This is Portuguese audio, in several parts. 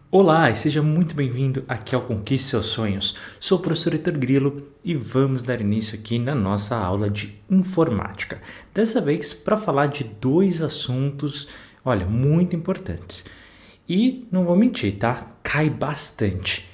Olá e seja muito bem-vindo aqui ao Conquiste Seus Sonhos. Sou o professor Heitor Grilo e vamos dar início aqui na nossa aula de informática. Dessa vez para falar de dois assuntos, olha, muito importantes. E não vou mentir, tá? Cai bastante.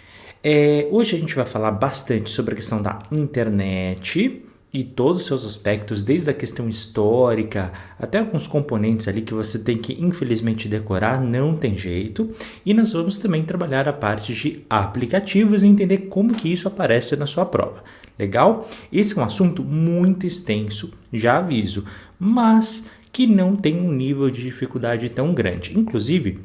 Hoje a gente vai falar bastante sobre a questão da internet e todos os seus aspectos, desde a questão histórica até alguns componentes ali que você tem que infelizmente decorar, não tem jeito. E nós vamos também trabalhar a parte de aplicativos e entender como que isso aparece na sua prova. Legal? Esse é um assunto muito extenso, já aviso, mas que não tem um nível de dificuldade tão grande. Inclusive,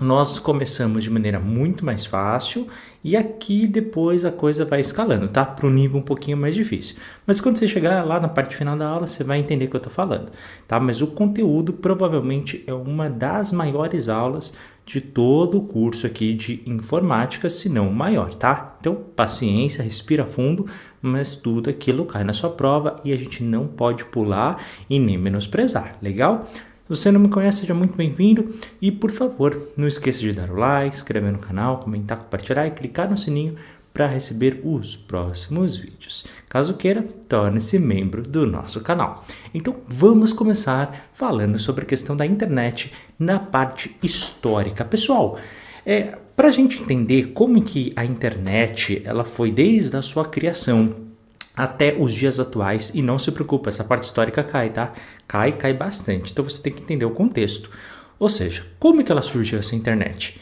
nós começamos de maneira muito mais fácil e aqui depois a coisa vai escalando, tá? Para um nível um pouquinho mais difícil. Mas quando você chegar lá na parte final da aula, você vai entender o que eu estou falando, tá? Mas o conteúdo provavelmente é uma das maiores aulas de todo o curso aqui de informática, se não o maior, tá? Então, paciência, respira fundo, mas tudo aquilo cai na sua prova e a gente não pode pular e nem menosprezar, legal? Se você não me conhece, seja muito bem-vindo e, por favor, não esqueça de dar o like, inscrever no canal, comentar, compartilhar e clicar no sininho para receber os próximos vídeos. Caso queira, torne-se membro do nosso canal. Então, vamos começar falando sobre a questão da internet na parte histórica. Pessoal, para a gente entender como que a internet ela foi desde a sua criação até os dias atuais, e não se preocupe, essa parte histórica cai, tá? Cai bastante, então você tem que entender o contexto. Ou seja, como é que ela surgiu essa internet?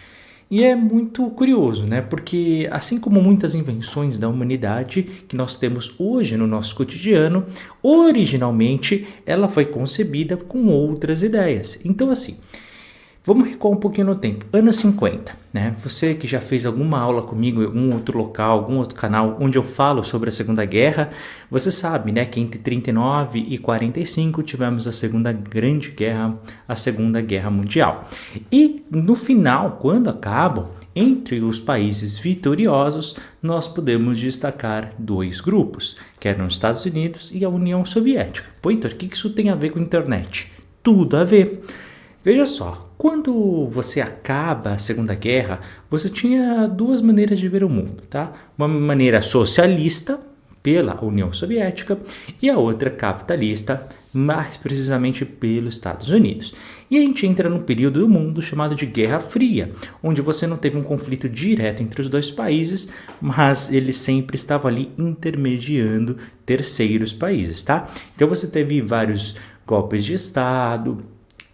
E é muito curioso, né? Porque assim como muitas invenções da humanidade que nós temos hoje no nosso cotidiano, originalmente ela foi concebida com outras ideias. Então assim, vamos recuar um pouquinho no tempo, anos 50, né? Você que já fez alguma aula comigo em algum outro local, algum outro canal onde eu falo sobre a Segunda Guerra, você sabe, né, que entre 39 e 45 tivemos a Segunda Grande Guerra, a Segunda Guerra Mundial. E no final, quando acabam, entre os países vitoriosos, nós podemos destacar dois grupos, que eram os Estados Unidos e a União Soviética. Pô, Heitor, o que isso tem a ver com a internet? Tudo a ver. Veja só, quando você acaba a Segunda Guerra, você tinha duas maneiras de ver o mundo, tá? Uma maneira socialista, pela União Soviética, e a outra capitalista, mais precisamente pelos Estados Unidos. E a gente entra num período do mundo chamado de Guerra Fria, onde você não teve um conflito direto entre os dois países, mas ele sempre estava ali intermediando terceiros países, tá? Então você teve vários golpes de Estado,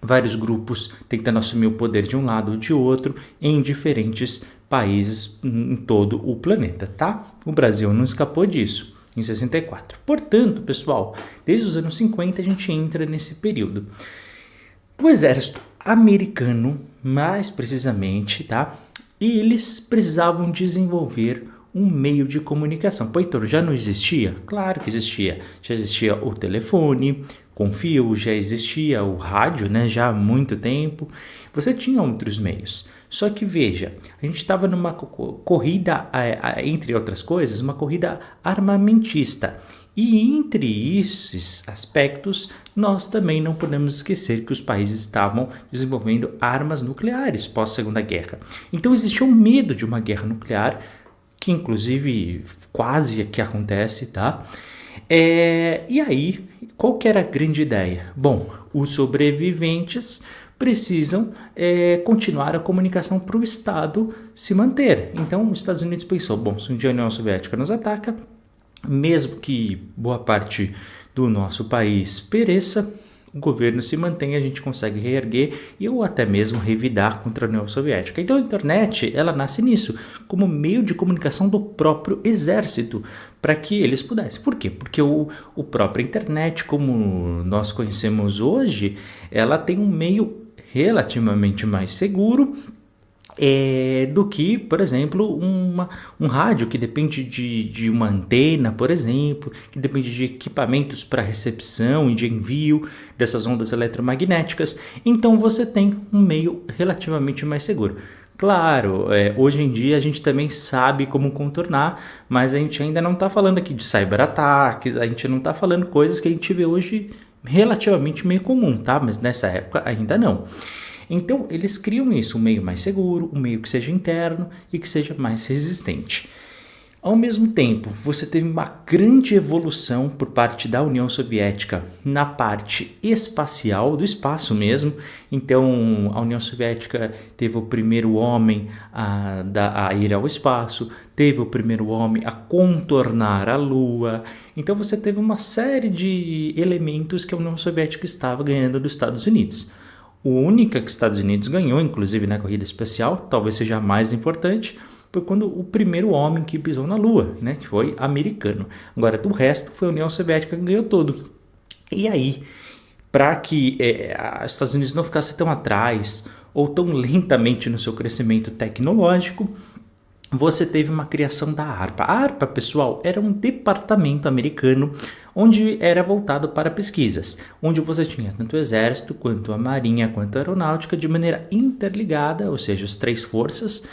vários grupos tentando assumir o poder de um lado ou de outro em diferentes países em todo o planeta, tá? O Brasil não escapou disso em 64. Portanto, pessoal, desde os anos 50 a gente entra nesse período. O exército americano, mais precisamente, tá? E eles precisavam desenvolver um meio de comunicação. Pô, Heitor, já não existia? Claro que existia. Já existia o telefone com fio, já existia o rádio, né? Já há muito tempo. Você tinha outros meios. Só que veja, a gente estava numa corrida, entre outras coisas, uma corrida armamentista. E entre esses aspectos, nós também não podemos esquecer que os países estavam desenvolvendo armas nucleares pós-Segunda Guerra. Então existia um medo de uma guerra nuclear, que inclusive quase que acontece, tá? E aí, qual que era a grande ideia? Bom, os sobreviventes precisam continuar a comunicação para o Estado se manter. Então, os Estados Unidos pensou, bom, se um dia a União Soviética nos ataca, mesmo que boa parte do nosso país pereça, o governo se mantém, a gente consegue reerguer ou até mesmo revidar contra a União Soviética. Então a internet, ela nasce nisso, como meio de comunicação do próprio exército, para que eles pudessem. Por quê? Porque o próprio internet, como nós conhecemos hoje, ela tem um meio relativamente mais seguro do que, por exemplo, um rádio que depende de uma antena, por exemplo, que depende de equipamentos para recepção e de envio dessas ondas eletromagnéticas. Então você tem um meio relativamente mais seguro. Claro, hoje em dia a gente também sabe como contornar, mas a gente ainda não está falando aqui de cyberataques, a gente não está falando coisas que a gente vê hoje relativamente meio comum, tá? Mas nessa época ainda não. Então, eles criam isso, um meio mais seguro, um meio que seja interno e que seja mais resistente. Ao mesmo tempo, você teve uma grande evolução por parte da União Soviética na parte espacial, do espaço mesmo. Então, a União Soviética teve o primeiro homem a ir ao espaço, teve o primeiro homem a contornar a Lua. Então, você teve uma série de elementos que a União Soviética estava ganhando dos Estados Unidos. O único que os Estados Unidos ganhou, inclusive na corrida espacial, talvez seja a mais importante, foi quando o primeiro homem que pisou na Lua, né, que foi americano. Agora, do resto, foi a União Soviética que ganhou tudo. E aí, para que os Estados Unidos não ficasse tão atrás ou tão lentamente no seu crescimento tecnológico, você teve uma criação da ARPA. A ARPA, pessoal, era um departamento americano onde era voltado para pesquisas, onde você tinha tanto o exército, quanto a marinha, quanto a aeronáutica de maneira interligada, ou seja, as três forças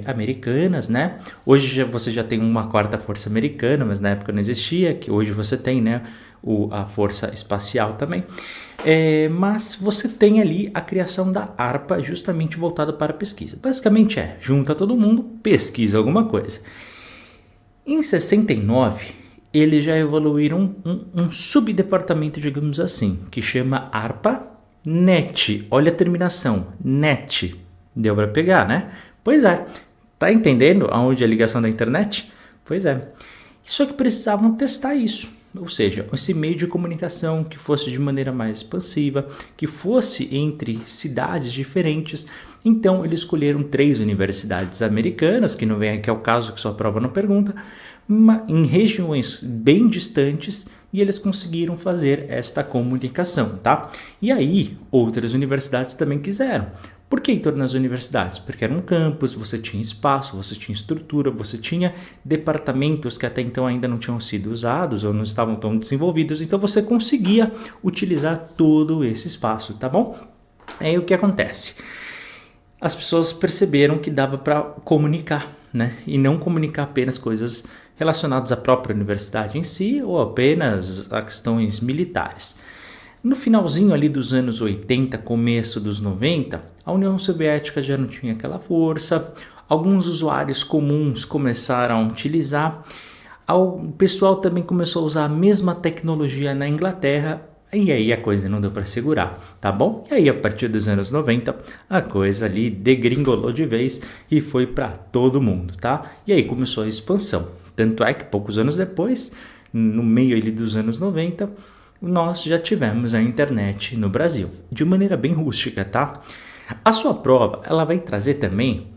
americanas, né? Hoje você já tem uma quarta força americana, mas na época não existia, que hoje você tem, né? A força espacial também. Mas você tem ali a criação da ARPA justamente voltada para a pesquisa. Basicamente junta todo mundo, pesquisa alguma coisa. Em 69, eles já evoluíram um subdepartamento, digamos assim, que chama ARPA-NET. Olha a terminação, NET. Deu para pegar, né? Pois é. Tá entendendo aonde é a ligação da internet? Pois é. Só que precisavam testar isso. Ou seja, esse meio de comunicação que fosse de maneira mais expansiva, que fosse entre cidades diferentes. Então, eles escolheram 3 universidades americanas, que não vem aqui ao caso, que sua prova não pergunta, em regiões bem distantes, e eles conseguiram fazer esta comunicação, tá? E aí, outras universidades também quiseram. Por que em torno das universidades? Porque era um campus, você tinha espaço, você tinha estrutura, você tinha departamentos que até então ainda não tinham sido usados ou não estavam tão desenvolvidos, então você conseguia utilizar todo esse espaço, tá bom? Aí o que acontece? As pessoas perceberam que dava para comunicar, né? E não comunicar apenas coisas relacionadas à própria universidade em si ou apenas a questões militares. No finalzinho ali dos anos 80, começo dos 90, a União Soviética já não tinha aquela força, alguns usuários comuns começaram a utilizar, o pessoal também começou a usar a mesma tecnologia na Inglaterra, e aí a coisa não deu para segurar, tá bom? E aí a partir dos anos 90, a coisa ali degringolou de vez e foi para todo mundo, tá? E aí começou a expansão, tanto é que poucos anos depois, no meio ali dos anos 90, nós já tivemos a internet no Brasil, de maneira bem rústica, tá? A sua prova, ela vai trazer também...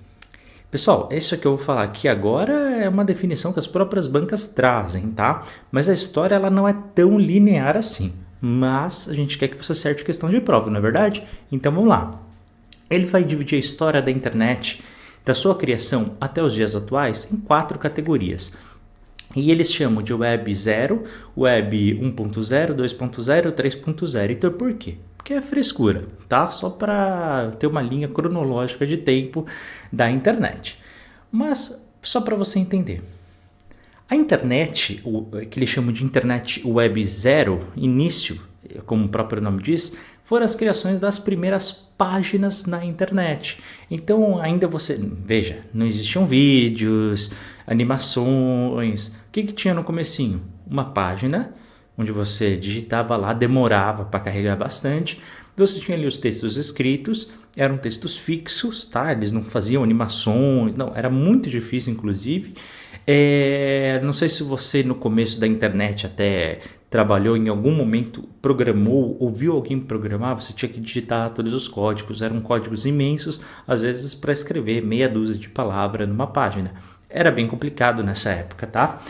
Pessoal, isso que eu vou falar aqui agora é uma definição que as próprias bancas trazem, tá? Mas a história, ela não é tão linear assim. Mas a gente quer que você acerte questão de prova, não é verdade? Então vamos lá. Ele vai dividir a história da internet, da sua criação até os dias atuais, em 4 categorias. E eles chamam de Web 0, Web 1.0, 2.0, 3.0. Então por quê? Porque é frescura, tá? Só para ter uma linha cronológica de tempo da internet. Mas só para você entender. A internet, que eles chamam de internet Web 0, início, como o próprio nome diz, foram as criações das primeiras páginas na internet. Então ainda veja, não existiam vídeos, animações. O que tinha no comecinho? Uma página onde você digitava lá, demorava para carregar bastante. Você tinha ali os textos escritos, eram textos fixos, tá? Eles não faziam animações, não, era muito difícil, inclusive. Não sei se você no começo da internet até trabalhou em algum momento, programou, ouviu alguém programar, você tinha que digitar todos os códigos, eram códigos imensos, às vezes para escrever meia dúzia de palavras numa página. Era bem complicado nessa época, tá?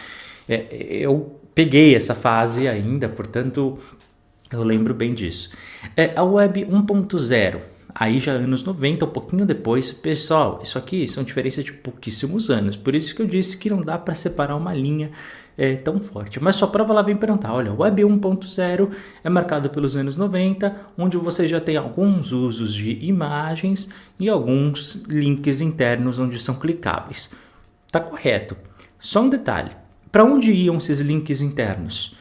Eu peguei essa fase ainda, portanto, eu lembro bem disso. A Web 1.0, aí já anos 90, um pouquinho depois, pessoal, isso aqui são diferenças de pouquíssimos anos, por isso que eu disse que não dá para separar uma linha tão forte. Mas sua prova lá vem perguntar, olha, o Web 1.0 é marcado pelos anos 90, onde você já tem alguns usos de imagens e alguns links internos onde são clicáveis. Tá correto. Só um detalhe, para onde iam esses links internos?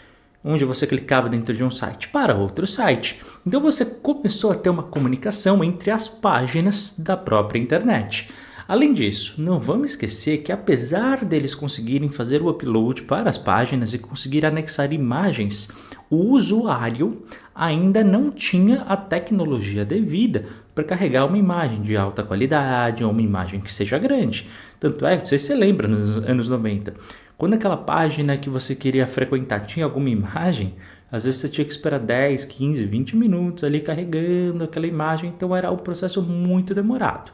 onde você clicava dentro de um site para outro site. Então você começou a ter uma comunicação entre as páginas da própria internet. Além disso, não vamos esquecer que apesar deles conseguirem fazer o upload para as páginas e conseguir anexar imagens, o usuário ainda não tinha a tecnologia devida para carregar uma imagem de alta qualidade ou uma imagem que seja grande. Tanto é que, não sei se você lembra, nos anos 90, quando aquela página que você queria frequentar tinha alguma imagem, às vezes você tinha que esperar 10, 15, 20 minutos ali carregando aquela imagem, então era um processo muito demorado.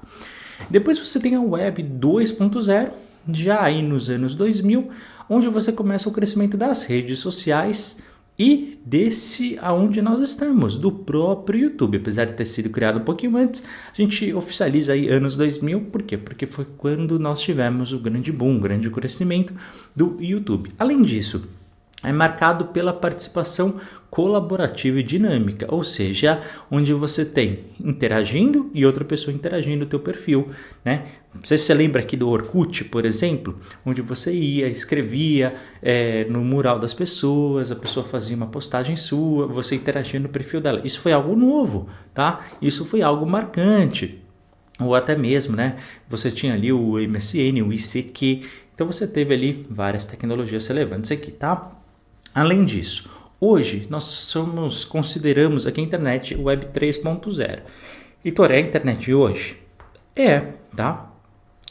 Depois você tem a Web 2.0, já aí nos anos 2000, onde você começa o crescimento das redes sociais e desse aonde nós estamos, do próprio YouTube. Apesar de ter sido criado um pouquinho antes, a gente oficializa aí anos 2000, por quê? Porque foi quando nós tivemos o grande boom, o grande crescimento do YouTube. Além disso, é marcado pela participação colaborativa e dinâmica, ou seja, onde você tem interagindo e outra pessoa interagindo no teu perfil, né? Não sei se você lembra aqui do Orkut, por exemplo, onde você ia, escrevia no mural das pessoas, a pessoa fazia uma postagem sua, você interagia no perfil dela. Isso foi algo novo, tá? Isso foi algo marcante. Ou até mesmo, né? Você tinha ali o MSN, o ICQ, então você teve ali várias tecnologias relevantes aqui, tá? Além disso, hoje nós consideramos aqui a internet Web 3.0. Heitor, é a internet de hoje? É, tá?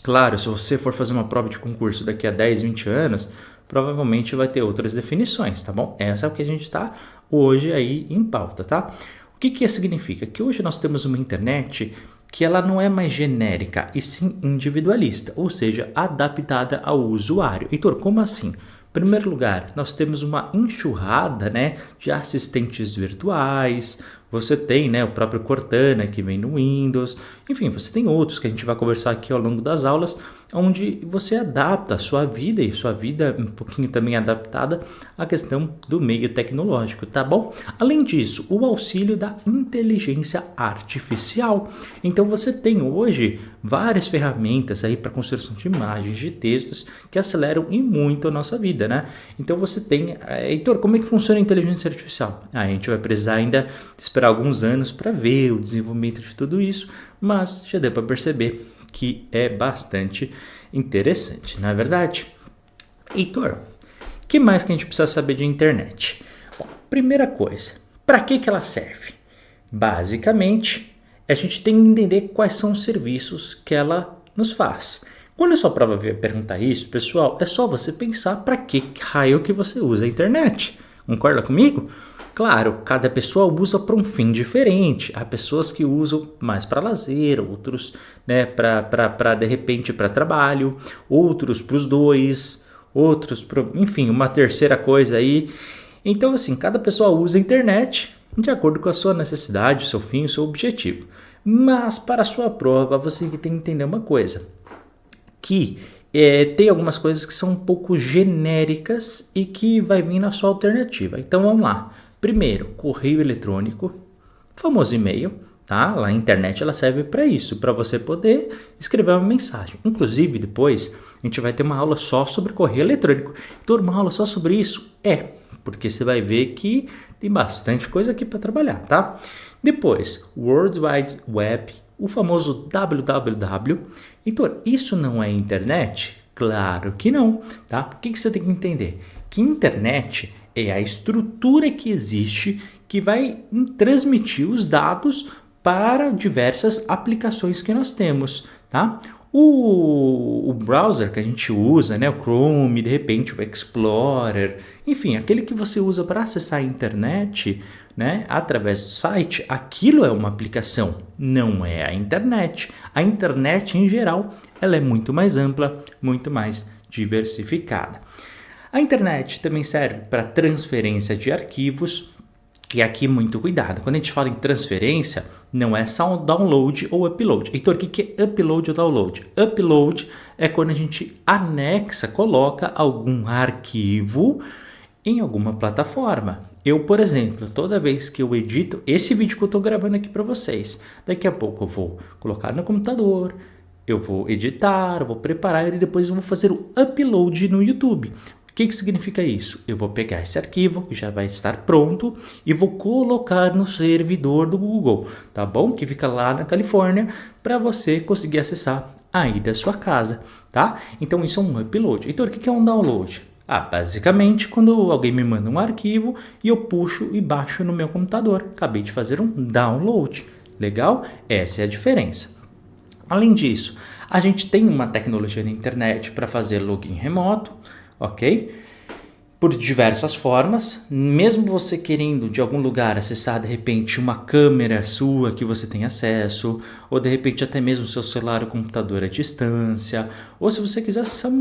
Claro, se você for fazer uma prova de concurso daqui a 10, 20 anos, provavelmente vai ter outras definições, tá bom? Essa é o que a gente está hoje aí em pauta, tá? O que significa? Que hoje nós temos uma internet que ela não é mais genérica e sim individualista, ou seja, adaptada ao usuário. Heitor, como assim? Em primeiro lugar, nós temos uma enxurrada, né, de assistentes virtuais. Você tem, né, o próprio Cortana que vem no Windows. Enfim, você tem outros que a gente vai conversar aqui ao longo das aulas, onde você adapta a sua vida e sua vida um pouquinho também adaptada à questão do meio tecnológico, tá bom? Além disso, o auxílio da inteligência artificial. Então você tem hoje várias ferramentas aí para construção de imagens, de textos que aceleram e muito a nossa vida, né? Então você tem, Heitor, como é que funciona a inteligência artificial? A gente vai precisar ainda esperar alguns anos para ver o desenvolvimento de tudo isso, mas já deu para perceber que é bastante interessante, não é verdade? Heitor, o que mais que a gente precisa saber de internet? Bom, primeira coisa, para que ela serve? Basicamente, a gente tem que entender quais são os serviços que ela nos faz. Quando a sua prova vier perguntar isso, pessoal, é só você pensar para que raio que você usa a internet. Concorda comigo? Claro, cada pessoa usa para um fim diferente. Há pessoas que usam mais para lazer, outros, né, para de repente para trabalho, outros para os dois, outros para, enfim, uma terceira coisa aí. Então, assim, cada pessoa usa a internet de acordo com a sua necessidade, o seu fim, o seu objetivo. Mas para a sua prova, você tem que entender uma coisa, que tem algumas coisas que são um pouco genéricas e que vai vir na sua alternativa. Então, vamos lá. Primeiro, correio eletrônico, famoso e-mail, tá? Lá a internet ela serve para isso, para você poder escrever uma mensagem. Inclusive, depois a gente vai ter uma aula só sobre correio eletrônico. Então, uma aula só sobre isso? Porque você vai ver que tem bastante coisa aqui para trabalhar, tá? Depois, World Wide Web, o famoso www. Então, isso não é internet? Claro que não, tá? O que você tem que entender? Que internet é a estrutura que existe que vai transmitir os dados para diversas aplicações que nós temos, tá? O browser que a gente usa, né, o Chrome, de repente o Explorer, enfim, aquele que você usa para acessar a internet, né, através do site, aquilo é uma aplicação, não é a internet. A internet, em geral, ela é muito mais ampla, muito mais diversificada. A internet também serve para transferência de arquivos, e aqui muito cuidado, quando a gente fala em transferência, não é só um download ou upload. Heitor, o que é upload ou download? Upload é quando a gente anexa, coloca algum arquivo em alguma plataforma. Eu, por exemplo, toda vez que eu edito esse vídeo que eu estou gravando aqui para vocês, daqui a pouco eu vou colocar no computador, eu vou editar, eu vou preparar e depois eu vou fazer o upload no YouTube. O que significa isso? Eu vou pegar esse arquivo, que já vai estar pronto, e vou colocar no servidor do Google, tá bom? Que fica lá na Califórnia, para você conseguir acessar aí da sua casa, tá? Então isso é um upload. Heitor, o que é um download? Basicamente quando alguém me manda um arquivo e eu puxo e baixo no meu computador. Acabei de fazer um download. Legal? Essa é a diferença. Além disso, a gente tem uma tecnologia na internet para fazer login remoto, ok? Por diversas formas, mesmo você querendo de algum lugar acessar de repente uma câmera sua que você tem acesso, ou de repente até mesmo seu celular ou computador à distância, ou se você quiser acessar,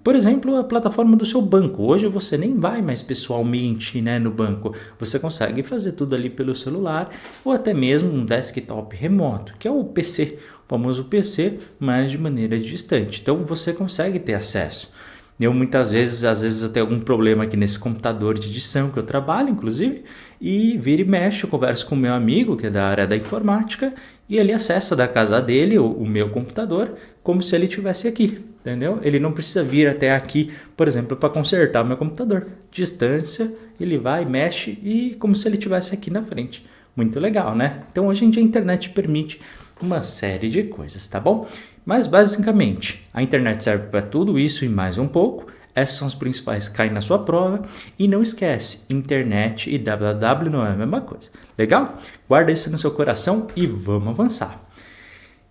por exemplo, a plataforma do seu banco. Hoje você nem vai mais pessoalmente, né, no banco, você consegue fazer tudo ali pelo celular, ou até mesmo um desktop remoto, que é o PC, o famoso PC, mas de maneira distante. Então você consegue ter acesso. Eu muitas vezes, às vezes eu tenho algum problema aqui nesse computador de edição que eu trabalho, inclusive, e vira e mexe, eu converso com o meu amigo, que é da área da informática, e ele acessa da casa dele o meu computador como se ele estivesse aqui, entendeu? Ele não precisa vir até aqui, por exemplo, para consertar o meu computador. Distância, ele vai, mexe e como se ele estivesse aqui na frente. Muito legal, né? Então hoje em dia a internet permite uma série de coisas, tá bom? Mas basicamente, a internet serve para tudo isso e mais um pouco. Essas são as principais que caem na sua prova. E não esquece, internet e www não é a mesma coisa. Legal? Guarda isso no seu coração e vamos avançar.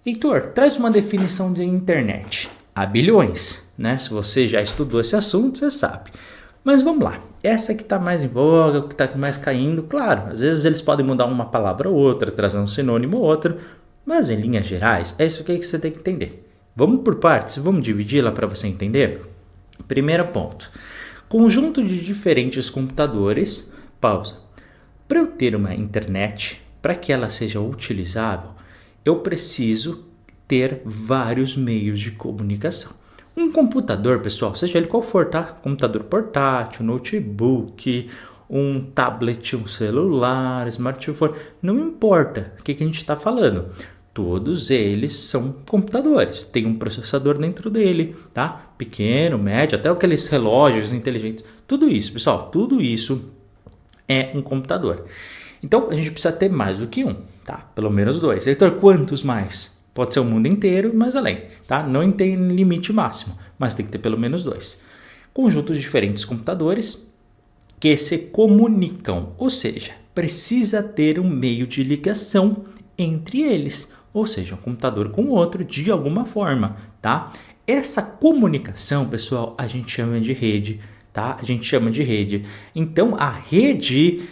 Heitor, traz uma definição de internet. Há bilhões, né? Se você já estudou esse assunto, você sabe. Mas vamos lá. Essa que está mais em voga, que está mais caindo, claro, às vezes eles podem mudar uma palavra ou outra, trazer um sinônimo ou outro, mas em linhas gerais, é isso que você tem que entender. Vamos por partes, vamos dividi-la para você entender? Primeiro ponto. Conjunto de diferentes computadores. Pausa. Para eu ter uma internet, para que ela seja utilizável, eu preciso ter vários meios de comunicação. Um computador, pessoal, seja ele qual for, tá? Computador portátil, notebook, um tablet, um celular, smartphone, não importa o que a gente está falando. Todos eles são computadores, tem um processador dentro dele, tá? Pequeno, médio, até aqueles relógios inteligentes. Tudo isso, pessoal, tudo isso é um computador. Então, a gente precisa ter mais do que um, tá? Pelo menos dois. Heitor, quantos mais? Pode ser o mundo inteiro, mas além, tá? Não tem limite máximo, mas tem que ter pelo menos dois. Conjuntos de diferentes computadores que se comunicam, ou seja, precisa ter um meio de ligação entre eles, ou seja, um computador com o outro de alguma forma, tá? Essa comunicação, pessoal, a gente chama de rede, tá? A gente chama de rede. Então, a rede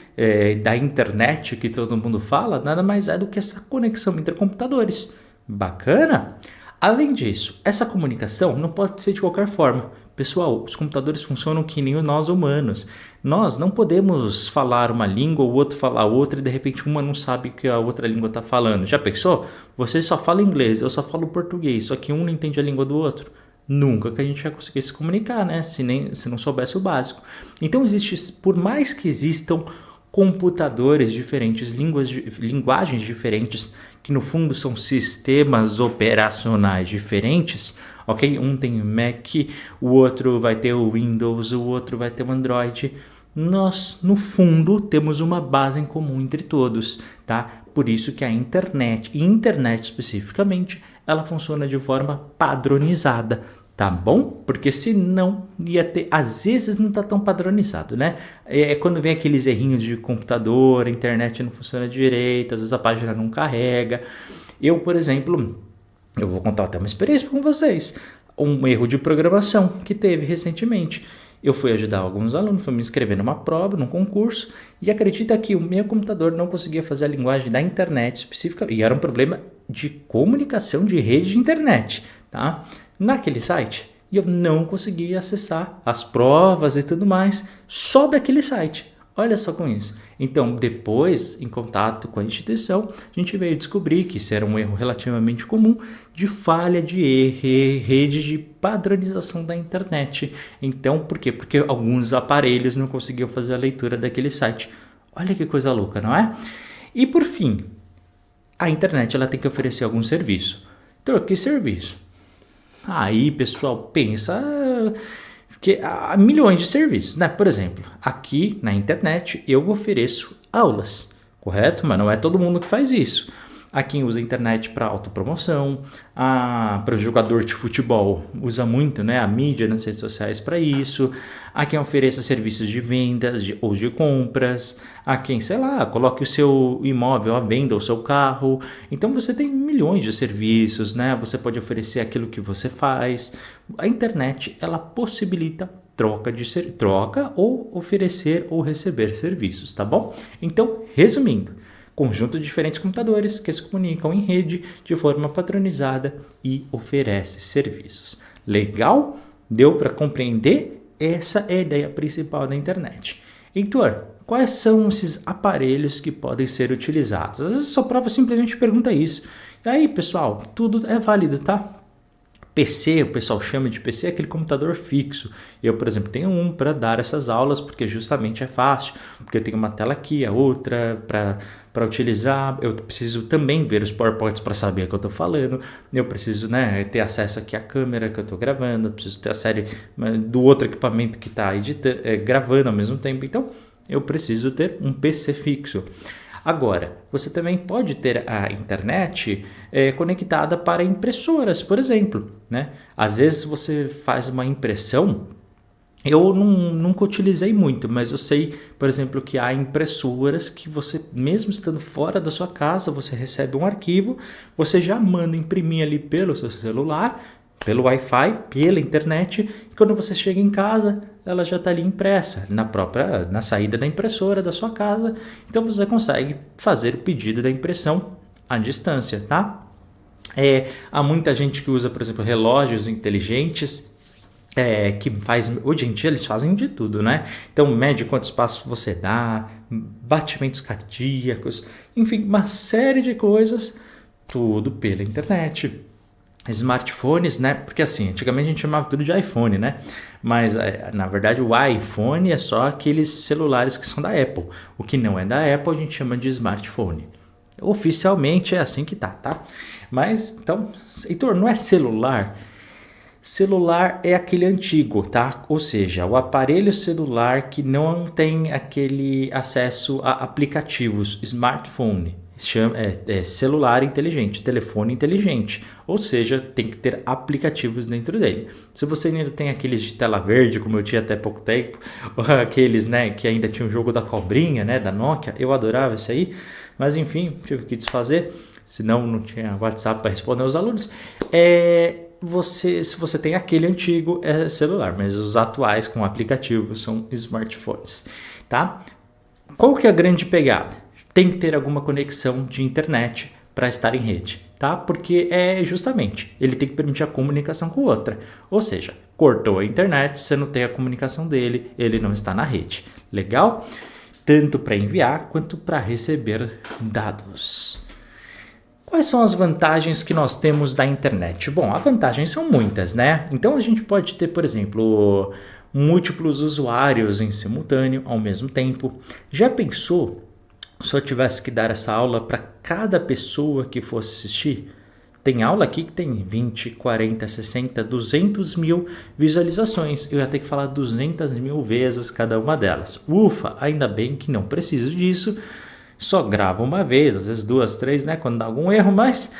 da internet que todo mundo fala, nada mais é do que essa conexão entre computadores. Bacana? Além disso, essa comunicação não pode ser de qualquer forma. Pessoal, os computadores funcionam que nem nós humanos. Nós não podemos falar uma língua, o outro falar outra e de repente uma não sabe o que a outra língua está falando. Já pensou? Você só fala inglês, eu só falo português, só que um não entende a língua do outro. Nunca que a gente vai conseguir se comunicar, né? Se não soubesse o básico. Então, por mais que existam computadores diferentes, linguagens diferentes, que no fundo são sistemas operacionais diferentes, ok? Um tem o Mac, o outro vai ter o Windows, o outro vai ter o Android. Nós, no fundo, temos uma base em comum entre todos, tá? Por isso que a internet, e internet especificamente, ela funciona de forma padronizada, tá bom? Porque senão ia ter, às vezes não tá tão padronizado, né? É quando vem aqueles errinhos de computador, a internet não funciona direito, às vezes a página não carrega. Eu, por exemplo, eu vou contar até uma experiência com vocês. Um erro de programação que teve recentemente. Eu fui ajudar alguns alunos, fui me inscrever numa prova, num concurso, e acredita que o meu computador não conseguia fazer a linguagem da internet específica, e era um problema de comunicação de rede de internet, tá? Naquele site, e eu não conseguia acessar as provas e tudo mais, só daquele site. Olha só com isso. Então, depois, em contato com a instituição, a gente veio descobrir que isso era um erro relativamente comum de falha de rede de padronização da internet. Então, por quê? Porque alguns aparelhos não conseguiam fazer a leitura daquele site. Olha que coisa louca, não é? E por fim, a internet ela tem que oferecer algum serviço. Então, que serviço? Aí, pessoal, pensa Porque há milhões de serviços, né? Por exemplo, aqui na internet eu ofereço aulas, correto? Mas não é todo mundo que faz isso. Há quem usa a internet para autopromoção, para o jogador de futebol usa muito, né, a mídia nas redes sociais para isso. Há quem ofereça serviços de vendas ou de compras. Há quem, sei lá, coloque o seu imóvel à venda, o seu carro. Então você tem milhões de serviços, né? Você pode oferecer aquilo que você faz. A internet, ela possibilita troca ou oferecer ou receber serviços, tá bom? Então, resumindo, conjunto de diferentes computadores que se comunicam em rede de forma padronizada e oferece serviços. Legal? Deu para compreender? Essa é a ideia principal da internet. Heitor, quais são esses aparelhos que podem ser utilizados? Às vezes a sua prova simplesmente pergunta isso. E aí, pessoal, tudo é válido, tá? PC, o pessoal chama de PC, aquele computador fixo. Eu, por exemplo, tenho um para dar essas aulas, porque justamente é fácil, porque eu tenho uma tela aqui, a outra para utilizar. Eu preciso também ver os PowerPoints para saber o que eu estou falando. Eu preciso, né, ter acesso aqui à câmera que eu estou gravando. Eu preciso ter a série do outro equipamento que está gravando ao mesmo tempo. Então, eu preciso ter um PC fixo. Agora, você também pode ter a internet conectada para impressoras, por exemplo, né? Às vezes você faz uma impressão, eu nunca utilizei muito, mas eu sei, por exemplo, que há impressoras que você, mesmo estando fora da sua casa, você recebe um arquivo, você já manda imprimir ali pelo seu celular, pelo Wi-Fi, pela internet, e quando você chega em casa, ela já está ali impressa na saída da impressora da sua casa. Então você consegue fazer o pedido da impressão à distância, tá? Há muita gente que usa, por exemplo, relógios inteligentes, que hoje em dia eles fazem de tudo, né? Então mede quantos passos você dá, batimentos cardíacos, enfim, uma série de coisas, tudo pela internet. Smartphones, né? Porque assim, antigamente a gente chamava tudo de iPhone, né? Mas na verdade o iPhone é só aqueles celulares que são da Apple. O que não é da Apple a gente chama de smartphone. Oficialmente é assim que tá? Mas então, Heitor, não é celular? Celular é aquele antigo, tá? Ou seja, o aparelho celular que não tem aquele acesso a aplicativos, smartphone. Celular inteligente, telefone inteligente, ou seja, tem que ter aplicativos dentro dele. Se você ainda tem aqueles de tela verde, como eu tinha até pouco tempo, ou aqueles, né, que ainda tinha o jogo da cobrinha, né, da Nokia, eu adorava isso aí, mas enfim, tive que desfazer, senão não tinha WhatsApp para responder aos alunos. Se você tem aquele antigo, é celular, mas os atuais com aplicativo são smartphones, tá? Qual que é a grande pegada? Tem que ter alguma conexão de internet para estar em rede, tá? Porque justamente, ele tem que permitir a comunicação com outra. Ou seja, cortou a internet, você não tem a comunicação dele, ele não está na rede. Legal? Tanto para enviar quanto para receber dados. Quais são as vantagens que nós temos da internet? Bom, as vantagens são muitas, né? Então a gente pode ter, por exemplo, múltiplos usuários em simultâneo ao mesmo tempo. Já pensou se eu tivesse que dar essa aula para cada pessoa que fosse assistir? Tem aula aqui que tem 20, 40, 60, 200 mil visualizações. Eu ia ter que falar 200 mil vezes cada uma delas. Ufa, ainda bem que não preciso disso. Só gravo uma vez, às vezes 2, 3, né? Quando dá algum erro, mas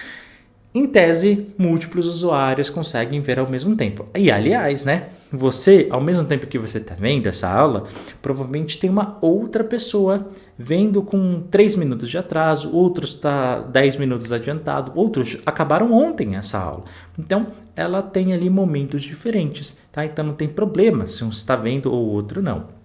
em tese, múltiplos usuários conseguem ver ao mesmo tempo. E aliás, né? Você, ao mesmo tempo que você está vendo essa aula, provavelmente tem uma outra pessoa vendo com 3 minutos de atraso, outros está 10 minutos adiantado, outros acabaram ontem essa aula. Então, ela tem ali momentos diferentes, tá? Então não tem problema se um está vendo ou o outro não.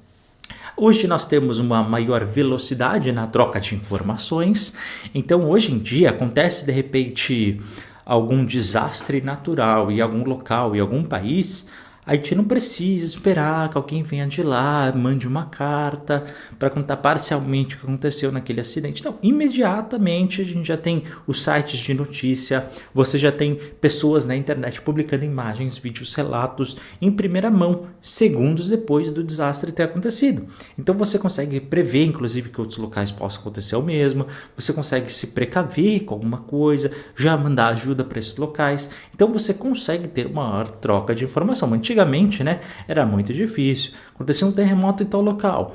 Hoje nós temos uma maior velocidade na troca de informações, então hoje em dia acontece de repente algum desastre natural em algum local, em algum país, a gente não precisa esperar que alguém venha de lá, mande uma carta para contar parcialmente o que aconteceu naquele acidente. Não, imediatamente a gente já tem os sites de notícia, você já tem pessoas na internet publicando imagens, vídeos, relatos em primeira mão, segundos depois do desastre ter acontecido. Então você consegue prever, inclusive, que outros locais possam acontecer o mesmo, você consegue se precaver com alguma coisa, já mandar ajuda para esses locais. Então você consegue ter uma maior troca de informação. antigamente, né, era muito difícil. Aconteceu um terremoto em tal local.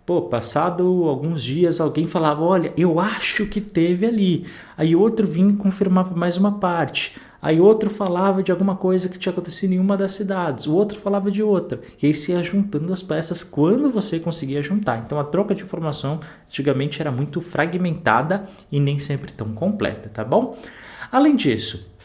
Pô, passado alguns dias alguém falava, olha, eu acho que teve ali. Aí outro vinha e confirmava mais uma parte. Aí outro falava de alguma coisa que tinha acontecido em uma das cidades. O outro falava de outra. E aí se ia juntando as peças quando você conseguia juntar. Então a troca de informação antigamente era muito fragmentada e nem sempre tão completa, tá bom? Além disso,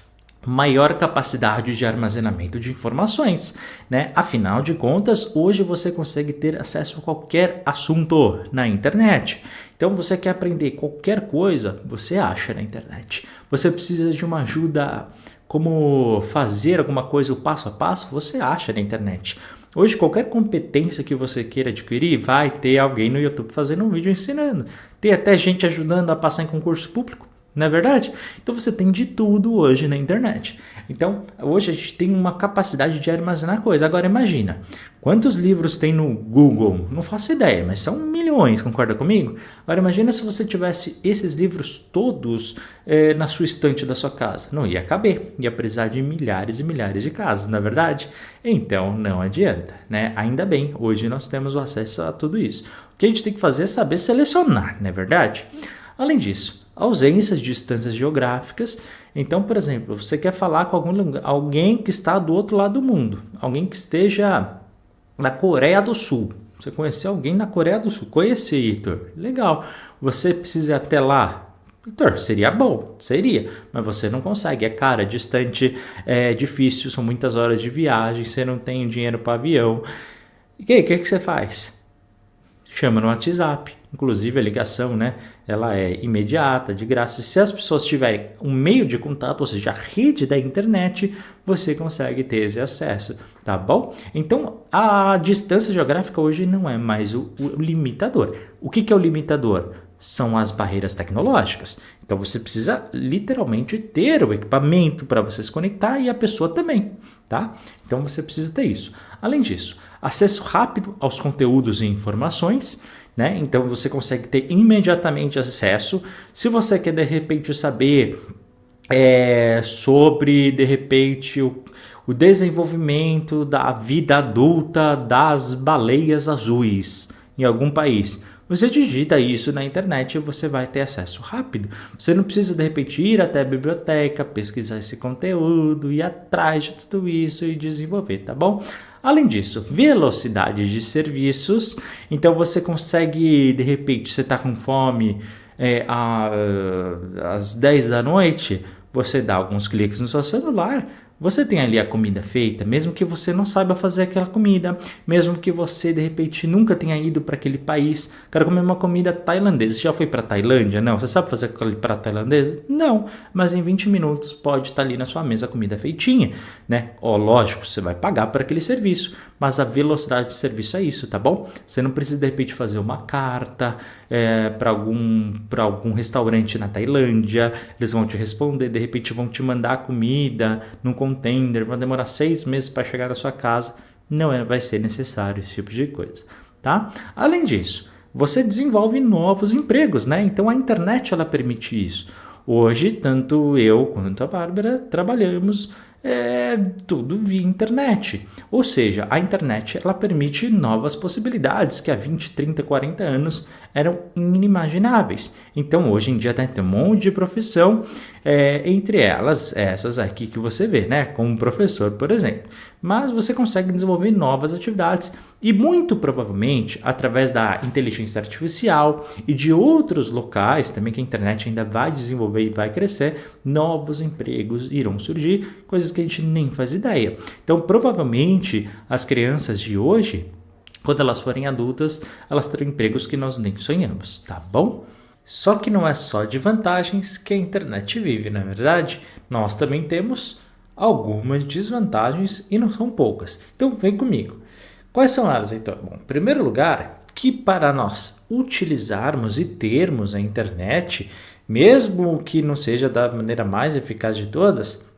maior capacidade de armazenamento de informações, né? Afinal de contas, hoje você consegue ter acesso a qualquer assunto na internet. Então, você quer aprender qualquer coisa, você acha na internet. Você precisa de uma ajuda, como fazer alguma coisa o passo a passo, você acha na internet. Hoje, qualquer competência que você queira adquirir, vai ter alguém no YouTube fazendo um vídeo ensinando. Tem até gente ajudando a passar em concurso público. Não é verdade? Então você tem de tudo hoje na internet. Então hoje a gente tem uma capacidade de armazenar coisa. Agora imagina, quantos livros tem no Google? Não faço ideia, mas são milhões, concorda comigo? Agora imagina se você tivesse esses livros todos na sua estante da sua casa. Não ia caber, ia precisar de milhares e milhares de casas, não é verdade? Então não adianta, né? Ainda bem, hoje nós temos o acesso a tudo isso. O que a gente tem que fazer é saber selecionar, não é verdade? Além disso, ausências de distâncias geográficas. Então, por exemplo, você quer falar com alguém que está do outro lado do mundo, alguém que esteja na Coreia do Sul. Você conhecer alguém na Coreia do Sul. Conhecer, Heitor. Legal. Você precisa ir até lá. Heitor, seria bom, seria, mas você não consegue. É caro, é distante, é difícil, são muitas horas de viagem, você não tem dinheiro para avião. E o que você faz? Chama no WhatsApp. Inclusive a ligação, né, ela é imediata, de graça. Se as pessoas tiverem um meio de contato, ou seja, a rede da internet, você consegue ter esse acesso, tá bom? Então, a distância geográfica hoje não é mais o limitador. O que é o limitador? São as barreiras tecnológicas. Então, você precisa literalmente ter o equipamento para você se conectar e a pessoa também, tá? Então, você precisa ter isso. Além disso, acesso rápido aos conteúdos e informações, né? Então você consegue ter imediatamente acesso. Se você quer de repente saber sobre de repente o desenvolvimento da vida adulta das baleias azuis em algum país, você digita isso na internet e você vai ter acesso rápido. Você não precisa de repente ir até a biblioteca, pesquisar esse conteúdo, ir atrás de tudo isso e desenvolver, tá bom? Além disso, velocidade de serviços. Então você consegue, de repente, você está com fome às 10 da noite, você dá alguns cliques no seu celular, você tem ali a comida feita, mesmo que você não saiba fazer aquela comida, mesmo que você de repente nunca tenha ido para aquele país, quero comer uma comida tailandesa. Você já foi para Tailândia? Não. Você sabe fazer aquele prato tailandês? Não, mas em 20 minutos pode estar ali na sua mesa a comida feitinha, né? Lógico, você vai pagar por aquele serviço, mas a velocidade de serviço é isso, tá bom? Você não precisa de repente fazer uma carta para algum restaurante na Tailândia, eles vão te responder, de repente vão te mandar a comida num container, vai demorar 6 meses para chegar na sua casa. Não vai ser necessário esse tipo de coisa, tá? Além disso, você desenvolve novos empregos, né? Então a internet ela permite isso. Hoje, tanto eu quanto a Bárbara trabalhamos tudo via internet. Ou seja, a internet ela permite novas possibilidades que há 20, 30, 40 anos eram inimagináveis. Então, hoje em dia tem um monte de profissão, entre elas essas aqui que você vê, né? Como professor, por exemplo. Mas você consegue desenvolver novas atividades e muito provavelmente através da inteligência artificial e de outros locais também que a internet ainda vai desenvolver e vai crescer, novos empregos irão surgir, coisas que a gente nem faz ideia. Então, provavelmente as crianças de hoje, quando elas forem adultas, elas terão empregos que nós nem sonhamos, tá bom? Só que não é só de vantagens que a internet vive, não é verdade? Nós também temos algumas desvantagens e não são poucas. Então vem comigo. Quais são elas, então? Bom, em primeiro lugar, que para nós utilizarmos e termos a internet, mesmo que não seja da maneira mais eficaz de todas,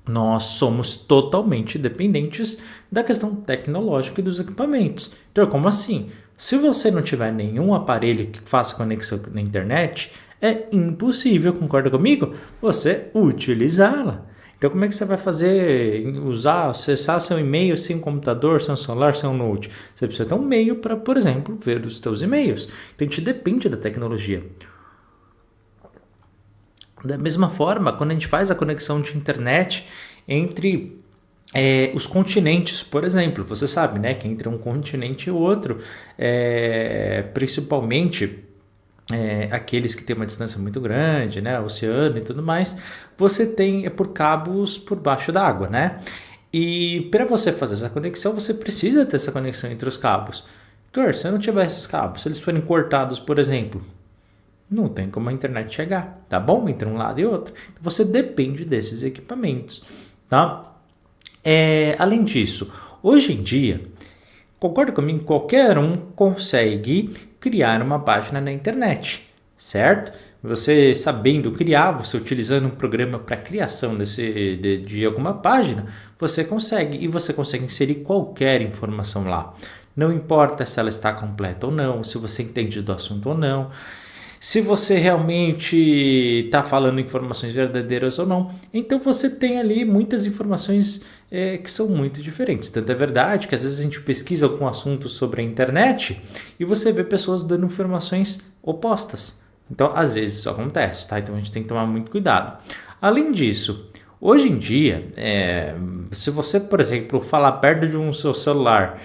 nós somos totalmente dependentes da questão tecnológica e dos equipamentos. Então, como assim? Se você não tiver nenhum aparelho que faça conexão na internet, é impossível, concorda comigo? Você utilizá-la. Então, como é que você vai acessar seu e-mail sem um computador, sem um celular, sem um note? Você precisa ter um meio para, por exemplo, ver os seus e-mails. Então, a gente depende da tecnologia. Da mesma forma, quando a gente faz a conexão de internet entre os continentes, por exemplo, você sabe, né, que entre um continente e outro, principalmente aqueles que têm uma distância muito grande, né, oceano e tudo mais, você tem por cabos por baixo d'água, né? E para você fazer essa conexão, você precisa ter essa conexão entre os cabos. Heitor, se eu não tiver esses cabos, se eles forem cortados, por exemplo, não tem como a internet chegar, tá bom? Entre um lado e outro. Você depende desses equipamentos, tá? Além disso, hoje em dia, concorda comigo, qualquer um consegue criar uma página na internet, certo? Você sabendo criar, você utilizando um programa para criação de alguma página, você consegue, e você consegue inserir qualquer informação lá. Não importa se ela está completa ou não, se você entende do assunto ou não, se você realmente está falando informações verdadeiras ou não. Então você tem ali muitas informações que são muito diferentes. Tanto é verdade que às vezes a gente pesquisa algum assunto sobre a internet e você vê pessoas dando informações opostas. Então às vezes isso acontece, tá? Então a gente tem que tomar muito cuidado. Além disso, hoje em dia, se você, por exemplo, falar perto de um seu celular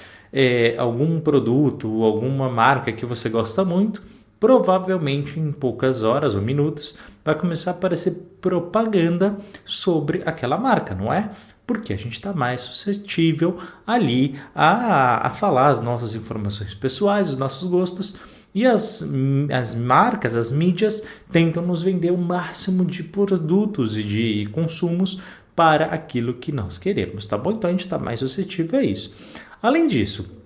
algum produto, alguma marca que você gosta muito, provavelmente em poucas horas ou minutos vai começar a aparecer propaganda sobre aquela marca, não é? Porque a gente está mais suscetível ali a falar as nossas informações pessoais, os nossos gostos, e as marcas, as mídias tentam nos vender o máximo de produtos e de consumos para aquilo que nós queremos, tá bom? Então a gente está mais suscetível a isso. Além disso,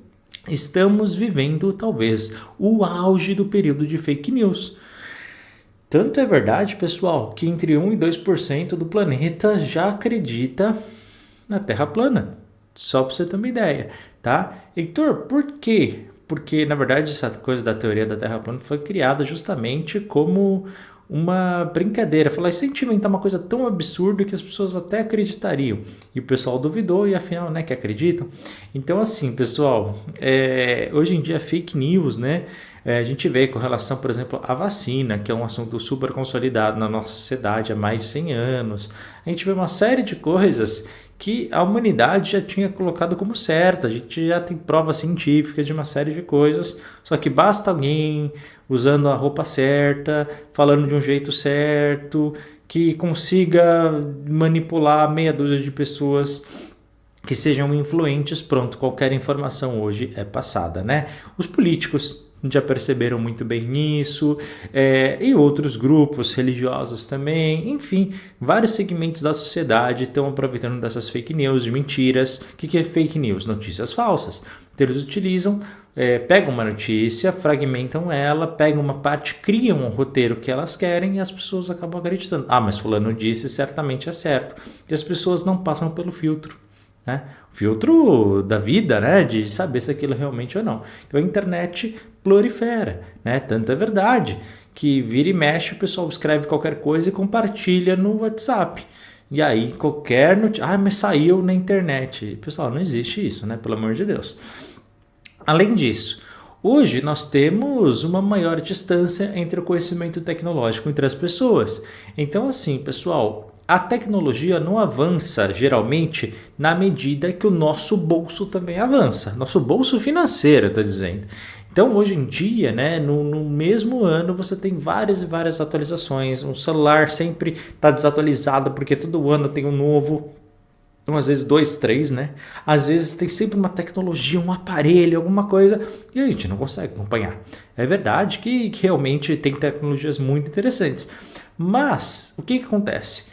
estamos vivendo talvez o auge do período de fake news. Tanto é verdade, pessoal, que entre 1 e 2% do planeta já acredita na Terra plana. Só para você ter uma ideia, tá? Heitor, por quê? Porque, na verdade, essa coisa da teoria da Terra plana foi criada justamente como uma brincadeira. Falar, se a gente inventar uma coisa tão absurda que as pessoas até acreditariam. E o pessoal duvidou e afinal, né, que acreditam. Então, assim, pessoal, hoje em dia fake news, né? A gente vê com relação, por exemplo, à vacina, que é um assunto super consolidado na nossa sociedade há mais de 100 anos. A gente vê uma série de coisas que a humanidade já tinha colocado como certa. A gente já tem provas científicas de uma série de coisas, só que basta alguém usando a roupa certa, falando de um jeito certo, que consiga manipular meia dúzia de pessoas que sejam influentes, pronto, qualquer informação hoje é passada, né? Os políticos já perceberam muito bem isso, e outros grupos religiosos também, enfim, vários segmentos da sociedade estão aproveitando dessas fake news, de mentiras. O que é fake news? Notícias falsas. Então eles utilizam, pegam uma notícia, fragmentam ela, pegam uma parte, criam um roteiro que elas querem e as pessoas acabam acreditando. Ah, mas fulano disse, certamente é certo. E as pessoas não passam pelo filtro. Né? O filtro da vida, né? De saber se aquilo realmente ou não. Então a internet prolifera, né? Tanto é verdade que vira e mexe o pessoal escreve qualquer coisa e compartilha no WhatsApp. E aí qualquer notícia, mas saiu na internet. Pessoal, não existe isso, né? Pelo amor de Deus. Além disso, hoje nós temos uma maior distância entre o conhecimento tecnológico entre as pessoas. Então assim, pessoal, a tecnologia não avança geralmente na medida que o nosso bolso também avança. Nosso bolso financeiro, eu estou dizendo. Então, hoje em dia, né, no mesmo ano, você tem várias e várias atualizações. Um celular sempre está desatualizado porque todo ano tem um novo. Então, às vezes 2, 3, né? Às vezes tem sempre uma tecnologia, um aparelho, alguma coisa, e a gente não consegue acompanhar. É verdade que realmente tem tecnologias muito interessantes. Mas, o que acontece?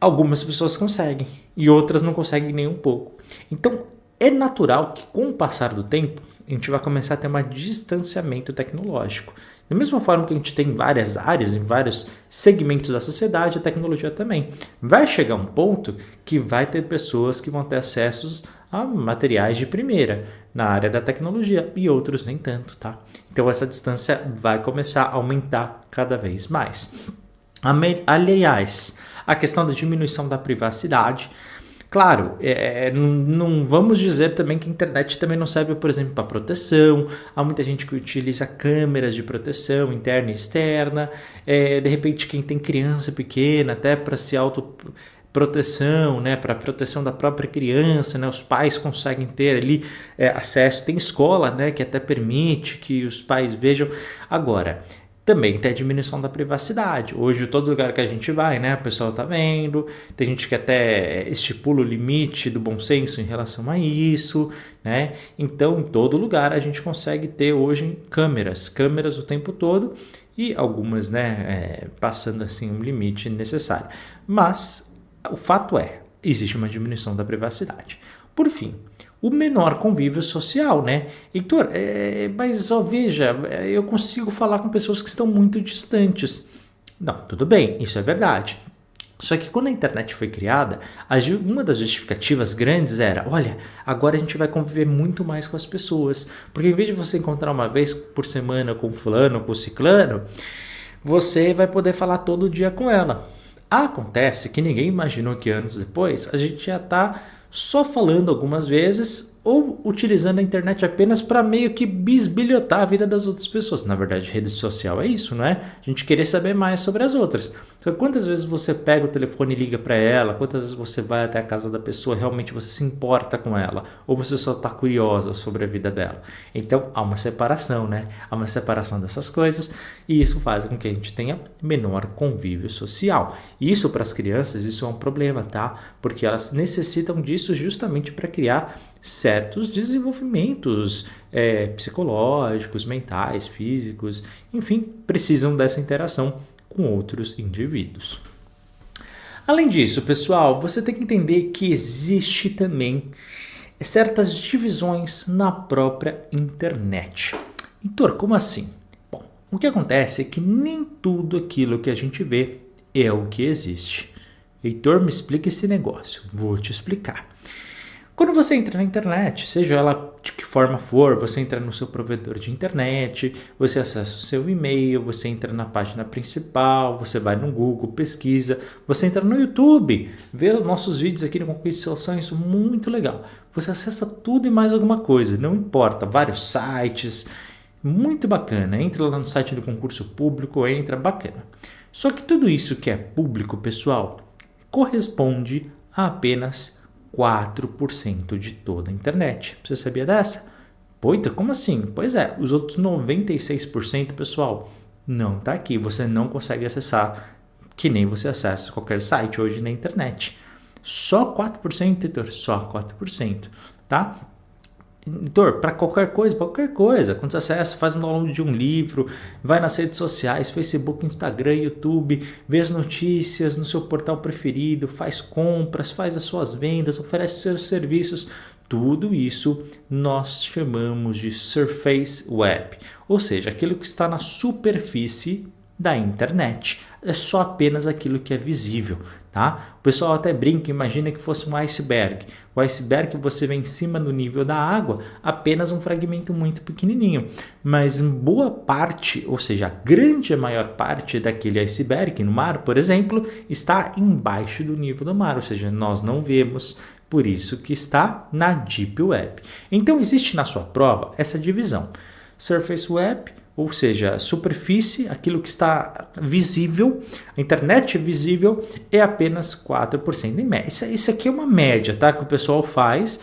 Algumas pessoas conseguem e outras não conseguem nem um pouco. Então, é natural que com o passar do tempo, a gente vai começar a ter um distanciamento tecnológico. Da mesma forma que a gente tem em várias áreas, em vários segmentos da sociedade, a tecnologia também. Vai chegar um ponto que vai ter pessoas que vão ter acessos a materiais de primeira na área da tecnologia e outros nem tanto, tá? Então essa distância vai começar a aumentar cada vez mais. Aliás, a questão da diminuição da privacidade. Claro, não vamos dizer também que a internet também não serve, por exemplo, para proteção. Há muita gente que utiliza câmeras de proteção interna e externa. De repente, quem tem criança pequena, até para se autoproteção, né, para proteção da própria criança, né, os pais conseguem ter ali acesso. Tem escola, né, que até permite que os pais vejam. Agora, também tem a diminuição da privacidade. Hoje, todo lugar que a gente vai, né, a pessoa tá vendo, tem gente que até estipula o limite do bom senso em relação a isso, né? Então, em todo lugar a gente consegue ter hoje câmeras o tempo todo e algumas, né, passando assim um limite necessário. Mas o fato existe uma diminuição da privacidade. Por fim, o menor convívio social, né? Heitor, mas só veja, eu consigo falar com pessoas que estão muito distantes. Não, tudo bem, isso é verdade. Só que quando a internet foi criada, uma das justificativas grandes era, olha, agora a gente vai conviver muito mais com as pessoas. Porque em vez de você encontrar uma vez por semana com fulano, com ciclano, você vai poder falar todo dia com ela. Acontece que ninguém imaginou que anos depois a gente já está só falando algumas vezes ou utilizando a internet apenas para meio que bisbilhotar a vida das outras pessoas. Na verdade, rede social é isso, não é? A gente querer saber mais sobre as outras. Então, quantas vezes você pega o telefone e liga para ela? Quantas vezes você vai até a casa da pessoa e realmente você se importa com ela? Ou você só está curiosa sobre a vida dela? Então, há uma separação, né? Há uma separação dessas coisas e isso faz com que a gente tenha menor convívio social. E isso para as crianças, isso é um problema, tá? Porque elas necessitam disso justamente para criar certos desenvolvimentos psicológicos, mentais, físicos, enfim, precisam dessa interação com outros indivíduos. Além disso, pessoal, você tem que entender que existe também certas divisões na própria internet. Heitor, como assim? Bom, o que acontece é que nem tudo aquilo que a gente vê é o que existe. Heitor, me explica esse negócio. Vou te explicar. Quando você entra na internet, seja ela de que forma for, você entra no seu provedor de internet, você acessa o seu e-mail, você entra na página principal, você vai no Google, pesquisa, você entra no YouTube, vê os nossos vídeos aqui no Conquiste Seus Sonhos, muito legal. Você acessa tudo e mais alguma coisa, não importa, vários sites, muito bacana. Entra lá no site do concurso público, entra, bacana. Só que tudo isso que é público, pessoal, corresponde a apenas 4% de toda a internet. Você sabia dessa? Poita, como assim? Pois é, os outros 96%, pessoal, não está aqui. Você não consegue acessar que nem você acessa qualquer site hoje na internet. Só 4%, Heitor, só 4%, tá? Heitor, para qualquer coisa, quando você acessa, faz um download de um livro, vai nas redes sociais, Facebook, Instagram, YouTube, vê as notícias no seu portal preferido, faz compras, faz as suas vendas, oferece seus serviços, tudo isso nós chamamos de Surface Web, ou seja, aquilo que está na superfície da internet, é só apenas aquilo que é visível, tá? O pessoal até brinca, imagina que fosse um iceberg. O iceberg você vê em cima do nível da água, apenas um fragmento muito pequenininho, mas boa parte, ou seja, a maior parte daquele iceberg no mar, por exemplo, está embaixo do nível do mar, ou seja, nós não vemos, por isso que está na Deep Web. Então existe na sua prova essa divisão, Surface Web, ou seja, superfície, aquilo que está visível, a internet visível é apenas 4% em média. Isso aqui é uma média, tá? Que o pessoal faz,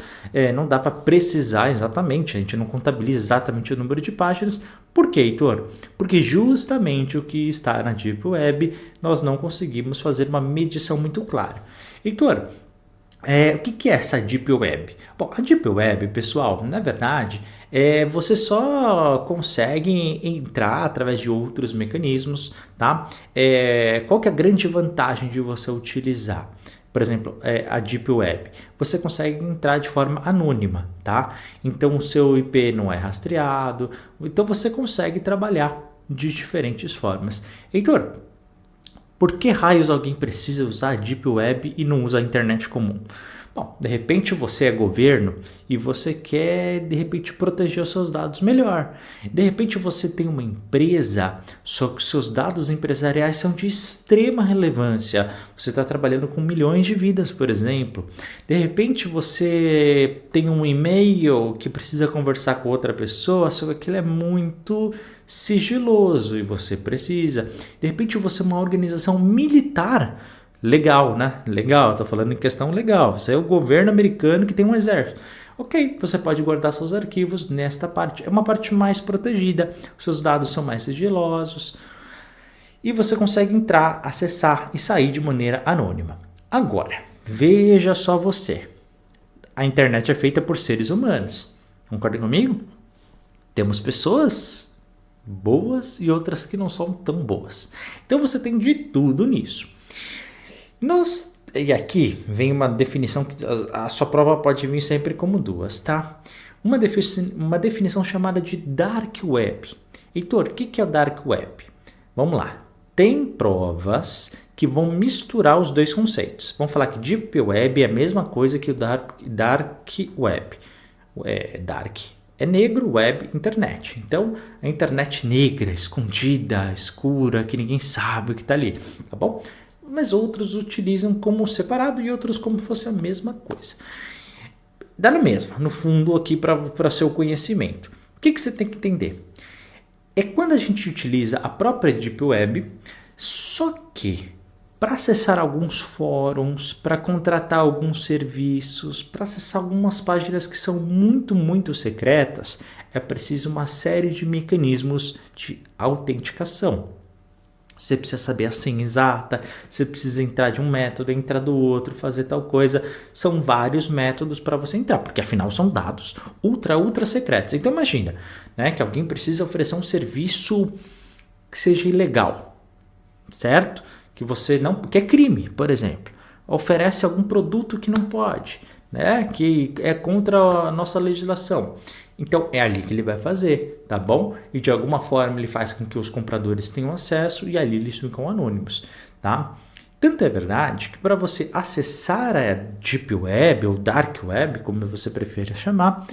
não dá para precisar exatamente, a gente não contabiliza exatamente o número de páginas. Por quê, Heitor? Porque justamente o que está na Deep Web nós não conseguimos fazer uma medição muito clara. Heitor, o que é essa Deep Web? Bom, a Deep Web, pessoal, na verdade, você só consegue entrar através de outros mecanismos, tá? Qual que é a grande vantagem de você utilizar? Por exemplo, a Deep Web, você consegue entrar de forma anônima, tá? Então o seu IP não é rastreado, então você consegue trabalhar de diferentes formas. Heitor, por que raios alguém precisa usar a Deep Web e não usa a internet comum? Bom, de repente você é governo e você quer, de repente, proteger os seus dados melhor. De repente você tem uma empresa, só que seus dados empresariais são de extrema relevância. Você está trabalhando com milhões de vidas, por exemplo. De repente você tem um e-mail que precisa conversar com outra pessoa, só que aquilo é muito sigiloso e você precisa. De repente você é uma organização militar. Legal, né? Legal, estou falando em questão legal. Você é o governo americano que tem um exército. Ok, você pode guardar seus arquivos nesta parte. É uma parte mais protegida, seus dados são mais sigilosos e você consegue entrar, acessar e sair de maneira anônima. Agora, veja só você. A internet é feita por seres humanos. Concorda comigo? Temos pessoas boas e outras que não são tão boas. Então você tem de tudo nisso. E aqui vem uma definição que a sua prova pode vir sempre como duas, tá? Uma definição chamada de Dark Web. Heitor, o que é o Dark Web? Vamos lá. Tem provas que vão misturar os dois conceitos. Vamos falar que Deep Web é a mesma coisa que o Dark Web. Dark é negro, web, internet. Então, a internet negra, escondida, escura, que ninguém sabe o que está ali, tá bom? Mas outros utilizam como separado e outros como fosse a mesma coisa. Dá na mesma, no fundo, aqui para seu conhecimento. O que você tem que entender? É quando a gente utiliza a própria Deep Web, só que para acessar alguns fóruns, para contratar alguns serviços, para acessar algumas páginas que são muito, muito secretas, é preciso uma série de mecanismos de autenticação. Você precisa saber a senha exata, você precisa entrar de um método, entrar do outro, fazer tal coisa. São vários métodos para você entrar, porque afinal são dados ultra secretos. Então imagina, né, que alguém precisa oferecer um serviço que seja ilegal, certo? Que é crime, por exemplo. Oferece algum produto que não pode, né, que é contra a nossa legislação. Então é ali que ele vai fazer, tá bom? E de alguma forma ele faz com que os compradores tenham acesso e ali eles ficam anônimos, tá? Tanto é verdade que para você acessar a Deep Web ou Dark Web, como você prefere chamar,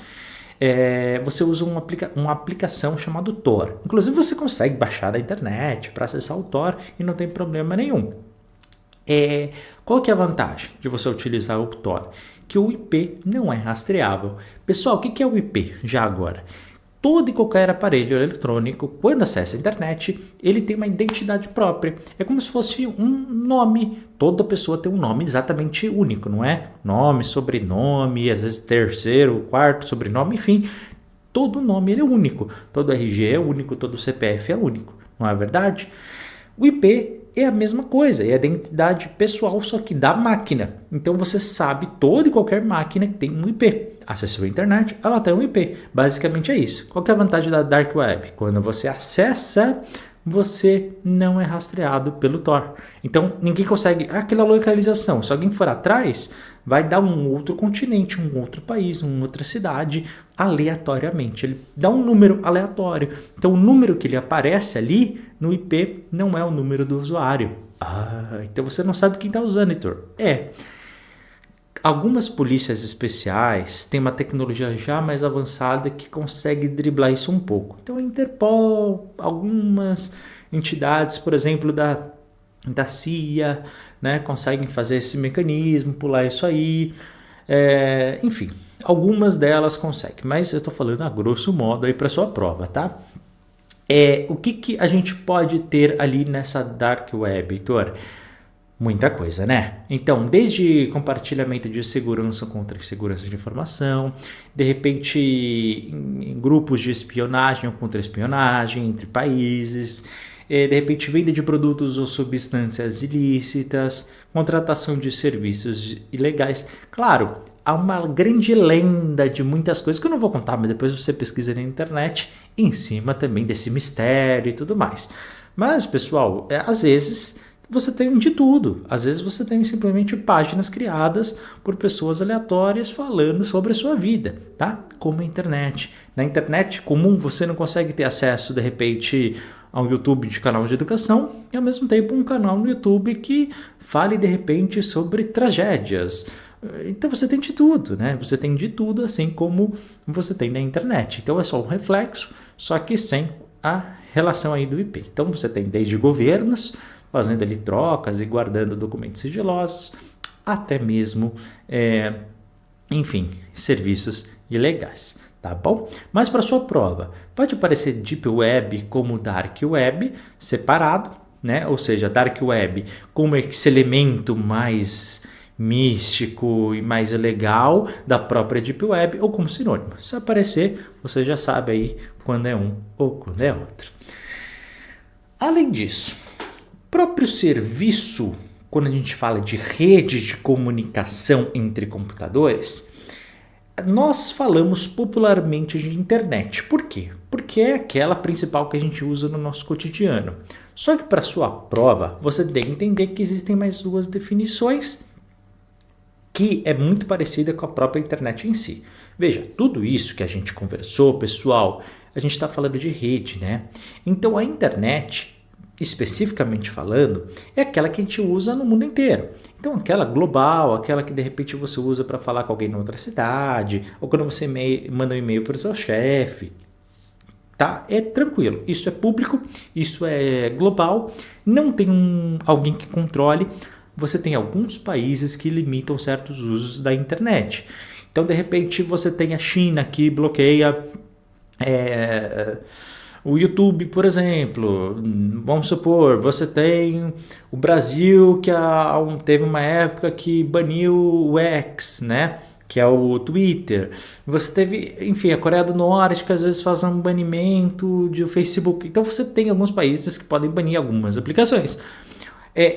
você usa uma aplicação chamada Tor. Inclusive você consegue baixar da internet para acessar o Tor e não tem problema nenhum. Qual que é a vantagem de você utilizar o Tor? Que o IP não é rastreável. Pessoal, o que é o IP já agora? Todo e qualquer aparelho eletrônico, quando acessa a internet, ele tem uma identidade própria. É como se fosse um nome. Toda pessoa tem um nome exatamente único, não é? Nome, sobrenome, às vezes terceiro, quarto, sobrenome, enfim. Todo nome ele é único. Todo RG é único, todo CPF é único. Não é verdade? O IP é a mesma coisa, é a identidade pessoal, só que da máquina. Então você sabe, toda e qualquer máquina que tem um IP. Acessou a internet, ela tem um IP. Basicamente é isso. Qual que é a vantagem da Dark Web? Quando você acessa, você não é rastreado pelo Tor. Então ninguém consegue aquela localização. Se alguém for atrás, vai dar um outro continente, um outro país, uma outra cidade, aleatoriamente. Ele dá um número aleatório. Então o número que ele aparece ali no IP não é o número do usuário. Então você não sabe quem está usando, Heitor. Algumas polícias especiais têm uma tecnologia já mais avançada que consegue driblar isso um pouco. Então a Interpol, algumas entidades, por exemplo, da CIA, né, conseguem fazer esse mecanismo, pular isso aí. Enfim, algumas delas conseguem, mas eu estou falando a grosso modo aí para sua prova, tá? O que a gente pode ter ali nessa Dark Web, Heitor? Muita coisa, né? Então, desde compartilhamento de segurança contra segurança de informação, de repente em grupos de espionagem ou contra-espionagem entre países, de repente venda de produtos ou substâncias ilícitas, contratação de serviços ilegais. Claro, há uma grande lenda de muitas coisas que eu não vou contar, mas depois você pesquisa na internet em cima também desse mistério e tudo mais. Mas, pessoal, às vezes você tem de tudo. Às vezes você tem simplesmente páginas criadas por pessoas aleatórias falando sobre a sua vida, tá? Como a internet. Na internet comum você não consegue ter acesso, de repente, a um YouTube de canal de educação e, ao mesmo tempo, um canal no YouTube que fale, de repente, sobre tragédias. Então você tem de tudo, né? Você tem de tudo, assim como você tem na internet. Então é só um reflexo, só que sem a relação aí do IP. Então você tem desde governos fazendo ali trocas e guardando documentos sigilosos, até mesmo, enfim, serviços ilegais. Tá bom? Mas para sua prova, pode aparecer Deep Web como Dark Web separado, né? Ou seja, Dark Web como esse elemento mais místico e mais legal da própria Deep Web ou como sinônimo. Se aparecer, você já sabe aí quando é um ou quando é outro. Além disso, o próprio serviço, quando a gente fala de rede de comunicação entre computadores, nós falamos popularmente de internet. Por quê? Porque é aquela principal que a gente usa no nosso cotidiano. Só que para sua prova, você tem que entender que existem mais duas definições que é muito parecida com a própria internet em si. Veja, tudo isso que a gente conversou, pessoal, a gente está falando de rede, né? Então a internet, especificamente falando, é aquela que a gente usa no mundo inteiro. Então aquela global, aquela que de repente você usa para falar com alguém em outra cidade, ou quando você manda um e-mail para o seu chefe, tá? É tranquilo, isso é público, isso é global, não tem alguém que controle. Você tem alguns países que limitam certos usos da internet. Então, de repente, você tem a China que bloqueia o YouTube, por exemplo. Vamos supor, você tem o Brasil que teve uma época que baniu o X, né? Que é o Twitter. Você teve, enfim, a Coreia do Norte que às vezes faz um banimento de Facebook. Então, você tem alguns países que podem banir algumas aplicações.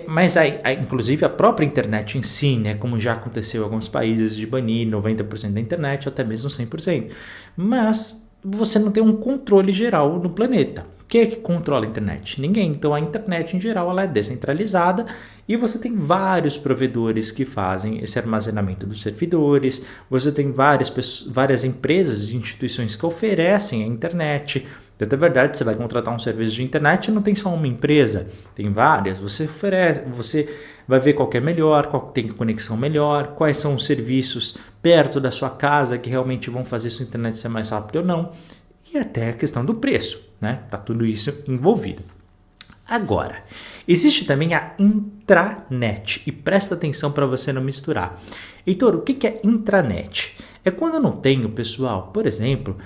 Mas inclusive a própria internet em si, né, como já aconteceu em alguns países de banir 90% da internet, ou até mesmo 100%. Mas você não tem um controle geral no planeta. Quem é que controla a internet? Ninguém. Então a internet em geral ela é descentralizada e você tem vários provedores que fazem esse armazenamento dos servidores, você tem várias empresas e instituições que oferecem a internet. Então, é verdade, você vai contratar um serviço de internet e não tem só uma empresa, tem várias. Você oferece, você vai ver qual que é melhor, qual que tem conexão melhor, quais são os serviços perto da sua casa que realmente vão fazer sua internet ser mais rápida ou não. E até a questão do preço, né? Tá tudo isso envolvido. Agora, existe também a intranet, e presta atenção para você não misturar. Heitor, o que é intranet? É quando eu não tenho, pessoal, por exemplo,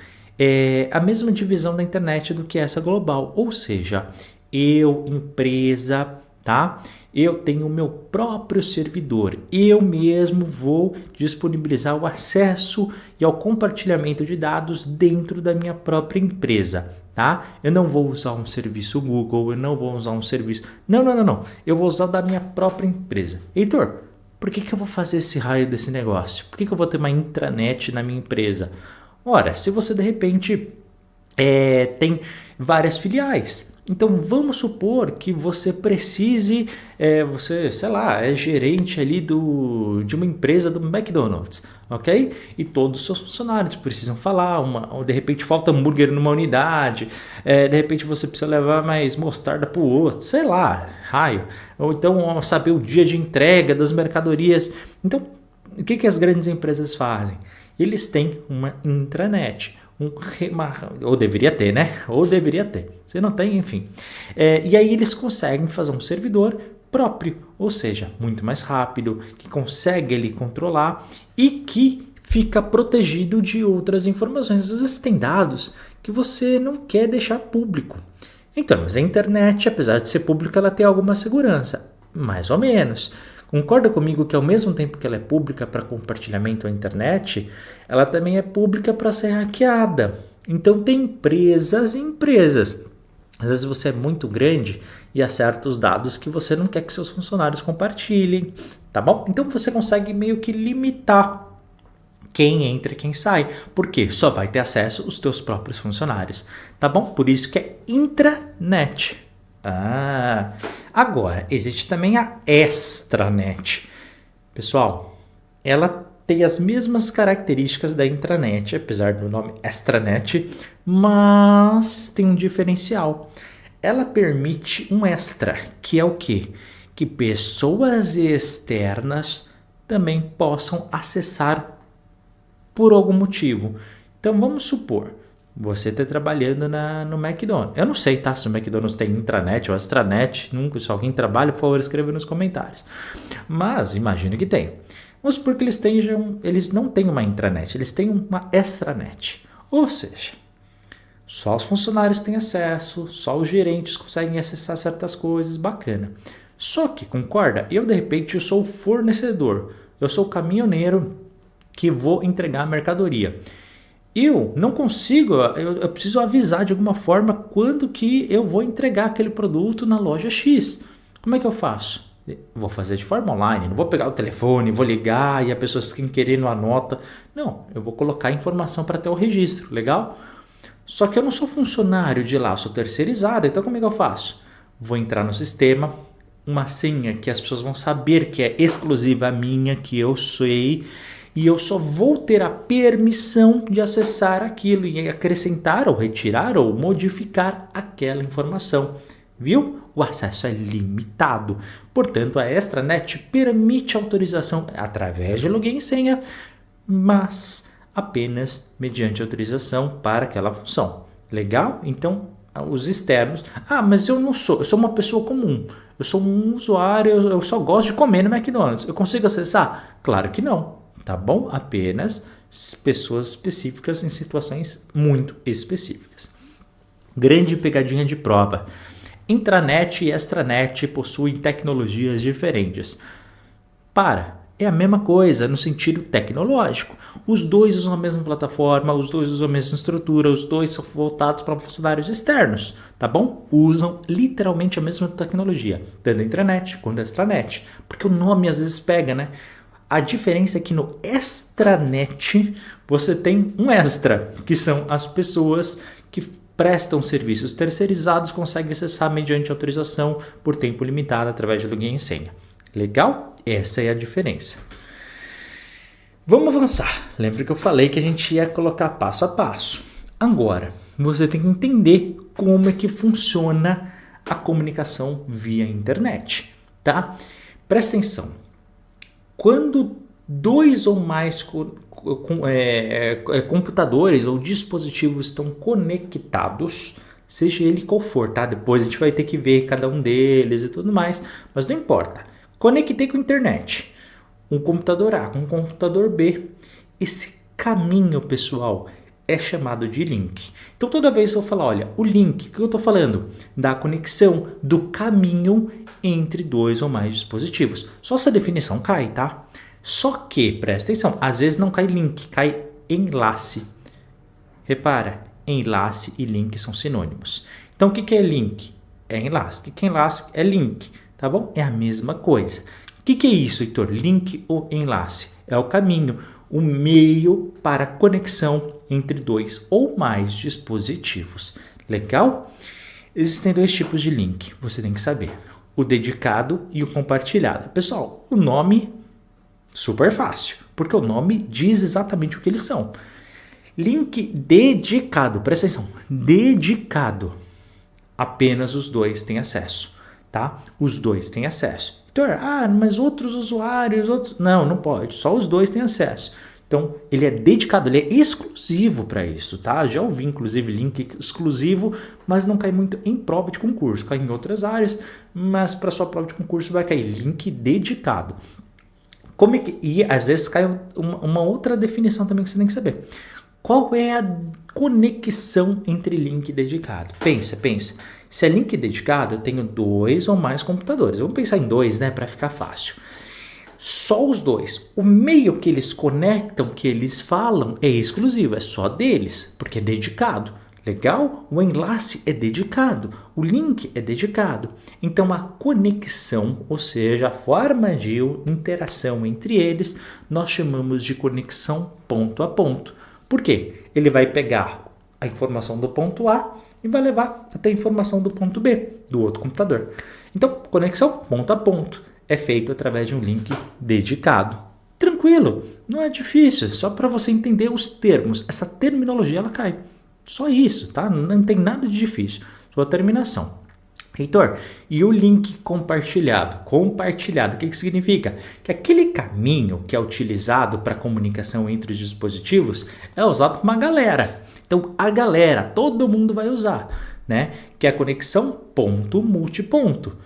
a mesma divisão da internet do que essa global, ou seja, eu, empresa, tá? Eu tenho o meu próprio servidor, eu mesmo vou disponibilizar o acesso e ao compartilhamento de dados dentro da minha própria empresa, tá? Eu não vou usar um serviço Google, eu não vou usar um serviço... Não. Eu vou usar o da minha própria empresa. Heitor, por que eu vou fazer esse raio desse negócio? Por que eu vou ter uma intranet na minha empresa? Ora, se você de repente tem várias filiais, então vamos supor que você precise, você, sei lá, é gerente ali de uma empresa do McDonald's, ok? E todos os seus funcionários precisam falar, ou de repente falta hambúrguer numa unidade, de repente você precisa levar mais mostarda para o outro, sei lá, raio. Ou então saber o dia de entrega das mercadorias. Então, o que as grandes empresas fazem? Eles têm uma intranet, ou deveria ter, né? Ou deveria ter. Se não tem, enfim. E aí eles conseguem fazer um servidor próprio, ou seja, muito mais rápido, que consegue ali controlar e que fica protegido de outras informações. Às vezes tem dados que você não quer deixar público. Então, mas a internet, apesar de ser pública, ela tem alguma segurança, mais ou menos. Concorda comigo que ao mesmo tempo que ela é pública para compartilhamento à internet, ela também é pública para ser hackeada. Então tem empresas e empresas. Às vezes você é muito grande e acerta os dados que você não quer que seus funcionários compartilhem, tá bom? Então você consegue meio que limitar quem entra e quem sai, porque só vai ter acesso os teus próprios funcionários, tá bom? Por isso que é intranet. Agora, existe também a extranet. Pessoal, ela tem as mesmas características da intranet, apesar do nome extranet, mas tem um diferencial. Ela permite um extra, que é o quê? Que pessoas externas também possam acessar por algum motivo. Então vamos supor, você está trabalhando no McDonald's. Eu não sei, tá? Se o McDonald's tem intranet ou extranet. Nunca, se alguém trabalha, por favor, escreva nos comentários. Mas imagino que tem. Vamos supor que eles não têm uma intranet, eles têm uma extranet. Ou seja, só os funcionários têm acesso, só os gerentes conseguem acessar certas coisas, bacana. Só que, concorda? De repente, eu sou o fornecedor, eu sou o caminhoneiro que vou entregar a mercadoria. Eu não consigo, eu preciso avisar de alguma forma quando que eu vou entregar aquele produto na loja X. Como é que eu faço? Vou fazer de forma online, não vou pegar o telefone, vou ligar e a pessoa sem querer não anota. Não, eu vou colocar a informação para ter o registro, legal? Só que eu não sou funcionário de lá, eu sou terceirizado, então como é que eu faço? Vou entrar no sistema, uma senha que as pessoas vão saber que é exclusiva minha, que eu sei, e eu só vou ter a permissão de acessar aquilo e acrescentar ou retirar ou modificar aquela informação. Viu? O acesso é limitado. Portanto, a extranet permite autorização através de login e senha, mas apenas mediante autorização para aquela função. Legal? Então, os externos... mas eu sou uma pessoa comum. Eu sou um usuário, eu só gosto de comer no McDonald's. Eu consigo acessar? Claro que não. Tá bom? Apenas pessoas específicas em situações muito específicas. Grande pegadinha de prova. Intranet e extranet possuem tecnologias diferentes. É a mesma coisa no sentido tecnológico. Os dois usam a mesma plataforma, os dois usam a mesma estrutura, os dois são voltados para funcionários externos, tá bom? Usam literalmente a mesma tecnologia, tanto a intranet quanto a extranet, porque o nome às vezes pega, né? A diferença é que no extranet você tem um extra, que são as pessoas que prestam serviços terceirizados, conseguem acessar mediante autorização por tempo limitado através de login e senha. Legal? Essa é a diferença. Vamos avançar. Lembra que eu falei que a gente ia colocar passo a passo. Agora, você tem que entender como é que funciona a comunicação via internet, tá? Presta atenção. Quando dois ou mais computadores ou dispositivos estão conectados, seja ele qual for, tá? Depois a gente vai ter que ver cada um deles e tudo mais, mas não importa. Conectei com a internet, um computador A com um computador B. Esse caminho, pessoal, é chamado de link. Então toda vez que eu falar, olha, o link, o que eu estou falando? Da conexão, do caminho entre dois ou mais dispositivos. Só essa definição cai, tá? Só que, presta atenção, às vezes não cai link, cai enlace. Repara, enlace e link são sinônimos. Então o que é link? É enlace. O que é enlace? É link, tá bom? É a mesma coisa. O que é isso, Heitor? Link ou enlace? É o caminho, o meio para a conexão entre dois ou mais dispositivos. Legal? Existem dois tipos de link, você tem que saber. O dedicado e o compartilhado. Pessoal, o nome, super fácil, porque o nome diz exatamente o que eles são. Link dedicado, presta atenção, dedicado. Apenas os dois têm acesso, tá? Os dois têm acesso. Heitor, mas outros usuários, Não pode, só os dois têm acesso. Então, ele é dedicado, ele é exclusivo para isso, tá? Já ouvi, inclusive, link exclusivo, mas não cai muito em prova de concurso. Cai em outras áreas, mas para sua prova de concurso vai cair link dedicado. E às vezes cai uma outra definição também que você tem que saber. Qual é a conexão entre link e dedicado? Pensa. Se é link dedicado, eu tenho dois ou mais computadores. Vamos pensar em dois, né, para ficar fácil. Só os dois. O meio que eles conectam, que eles falam, é exclusivo, é só deles, porque é dedicado. Legal? O enlace é dedicado, o link é dedicado. Então a conexão, ou seja, a forma de interação entre eles, nós chamamos de conexão ponto a ponto. Por quê? Ele vai pegar a informação do ponto A e vai levar até a informação do ponto B, do outro computador. Então, conexão ponto a ponto é feito através de um link dedicado. Tranquilo, não é difícil, só para você entender os termos. Essa terminologia ela cai. Só isso, tá? Não tem nada de difícil. Sua terminação. Heitor, e o link compartilhado? Compartilhado, o que significa? Que aquele caminho que é utilizado para comunicação entre os dispositivos é usado por uma galera. Então, a galera, todo mundo vai usar, né? Que é a conexão ponto-multiponto.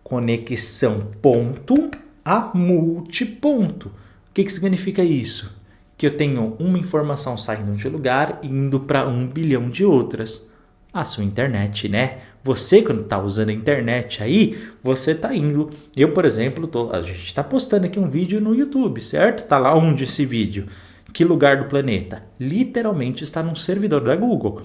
Conexão ponto a multiponto. O que significa isso? Que eu tenho uma informação saindo de um lugar e indo para 1 bilhão de outras. A sua internet, né? Você, quando está usando a internet aí, você está indo. Eu, por exemplo, a gente está postando aqui um vídeo no YouTube, certo? Está lá onde esse vídeo? Que lugar do planeta? Literalmente está num servidor da Google.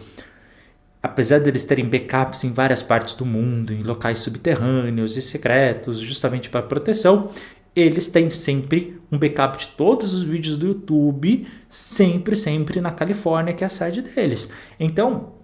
Apesar deles terem backups em várias partes do mundo, em locais subterrâneos e secretos, justamente para proteção, eles têm sempre um backup de todos os vídeos do YouTube, sempre na Califórnia, que é a sede deles. Então,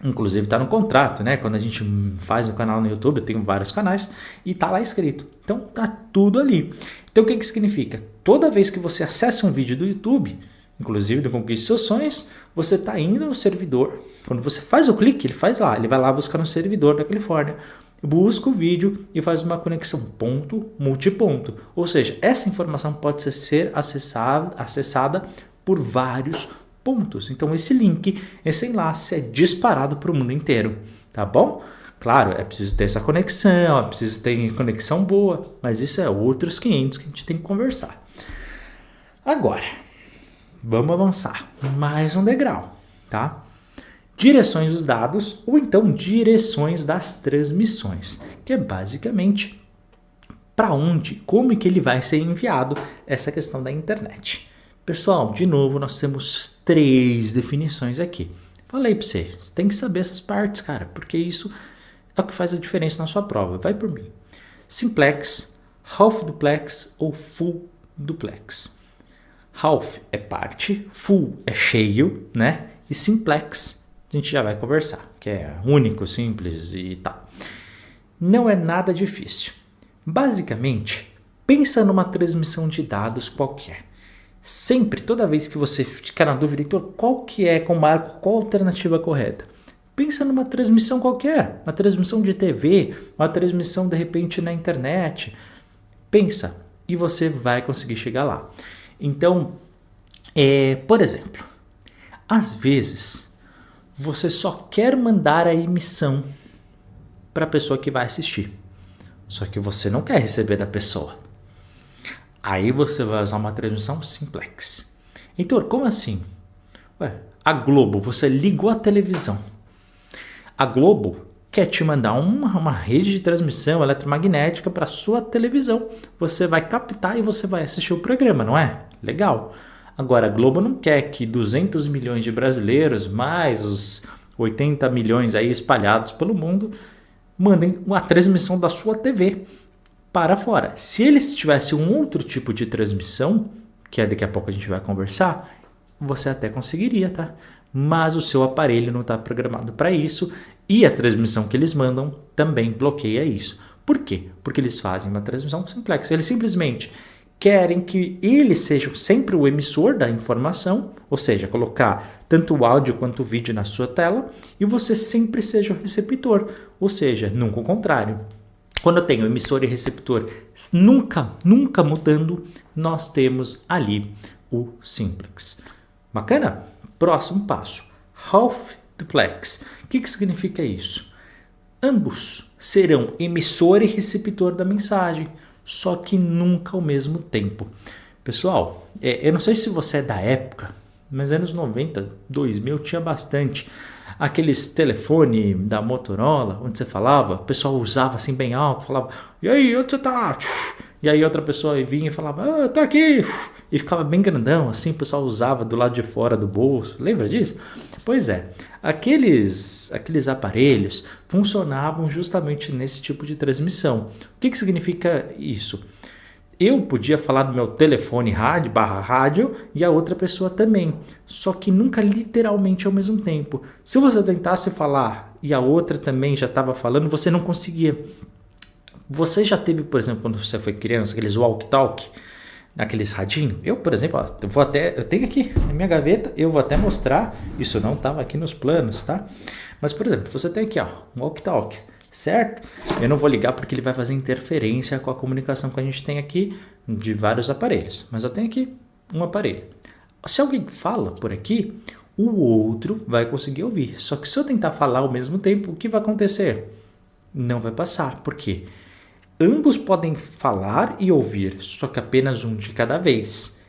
inclusive está no contrato, né? Quando a gente faz um canal no YouTube, eu tenho vários canais e está lá escrito. Então tá tudo ali. Então o que significa? Toda vez que você acessa um vídeo do YouTube, inclusive do Conquiste Seus Sonhos, você está indo no servidor. Quando você faz o clique, ele vai lá buscar no servidor da Califórnia, busca o vídeo e faz uma conexão ponto-multiponto. Ou seja, essa informação pode ser acessada por vários pontos. Então esse link, esse enlace é disparado para o mundo inteiro, tá bom? Claro, é preciso ter essa conexão, é preciso ter conexão boa, mas isso é outros 500 que a gente tem que conversar. Agora, vamos avançar mais um degrau, tá? Direções dos dados ou então direções das transmissões, que é basicamente para onde, como é que ele vai ser enviado essa questão da internet. Pessoal, de novo, nós temos 3 definições aqui. Falei para você tem que saber essas partes, cara, porque isso é o que faz a diferença na sua prova. Vai por mim. Simplex, half duplex ou full duplex. Half é parte, full é cheio, né? E simplex a gente já vai conversar, que é único, simples e tal. Não é nada difícil. Basicamente, pensa numa transmissão de dados qualquer. Sempre, toda vez que você ficar na dúvida, Heitor, qual a alternativa correta? Pensa numa transmissão qualquer, uma transmissão de TV, uma transmissão de repente na internet. Pensa e você vai conseguir chegar lá. Então, por exemplo, às vezes você só quer mandar a emissão para a pessoa que vai assistir, só que você não quer receber da pessoa. Aí você vai usar uma transmissão simplex. Heitor, como assim? A Globo, você ligou a televisão. A Globo quer te mandar uma rede de transmissão eletromagnética para sua televisão. Você vai captar e você vai assistir o programa, não é? Legal. Agora, a Globo não quer que 200 milhões de brasileiros, mais os 80 milhões aí espalhados pelo mundo, mandem uma transmissão da sua TV para fora. Se eles tivessem um outro tipo de transmissão, que daqui a pouco a gente vai conversar, você até conseguiria, tá? Mas o seu aparelho não está programado para isso e a transmissão que eles mandam também bloqueia isso. Por quê? Porque eles fazem uma transmissão simplex. Eles simplesmente querem que eles sejam sempre o emissor da informação, ou seja, colocar tanto o áudio quanto o vídeo na sua tela, e você sempre seja o receptor, ou seja, nunca o contrário. Quando eu tenho emissor e receptor nunca mudando, nós temos ali o simplex. Bacana? Próximo passo, half duplex. O que significa isso? Ambos serão emissor e receptor da mensagem, só que nunca ao mesmo tempo. Pessoal, eu não sei se você é da época, mas anos 90, 2000 tinha bastante. Aqueles telefone da Motorola, onde você falava, o pessoal usava assim bem alto, falava, e aí, onde você tá? E aí outra pessoa vinha e falava, eu tô aqui. E ficava bem grandão, assim, o pessoal usava do lado de fora do bolso. Lembra disso? Pois é, aqueles aparelhos funcionavam justamente nesse tipo de transmissão. O que significa isso? Eu podia falar do meu telefone rádio e a outra pessoa também, só que nunca literalmente ao mesmo tempo. Se você tentasse falar e a outra também já estava falando, você não conseguia. Você já teve, por exemplo, quando você foi criança, aqueles walkie-talkie, aqueles radinhos? Eu, por exemplo, eu tenho aqui na minha gaveta, eu vou até mostrar, isso não estava aqui nos planos, tá? Mas, por exemplo, você tem aqui, um walkie-talkie. certo? Eu não vou ligar porque ele vai fazer interferência com a comunicação que a gente tem aqui de vários aparelhos, mas eu tenho aqui um aparelho. Se alguém fala por aqui, o outro vai conseguir ouvir. Só que se eu tentar falar ao mesmo tempo, o que vai acontecer? Não vai passar. Por quê? Ambos podem falar e ouvir, só que apenas um de cada vez.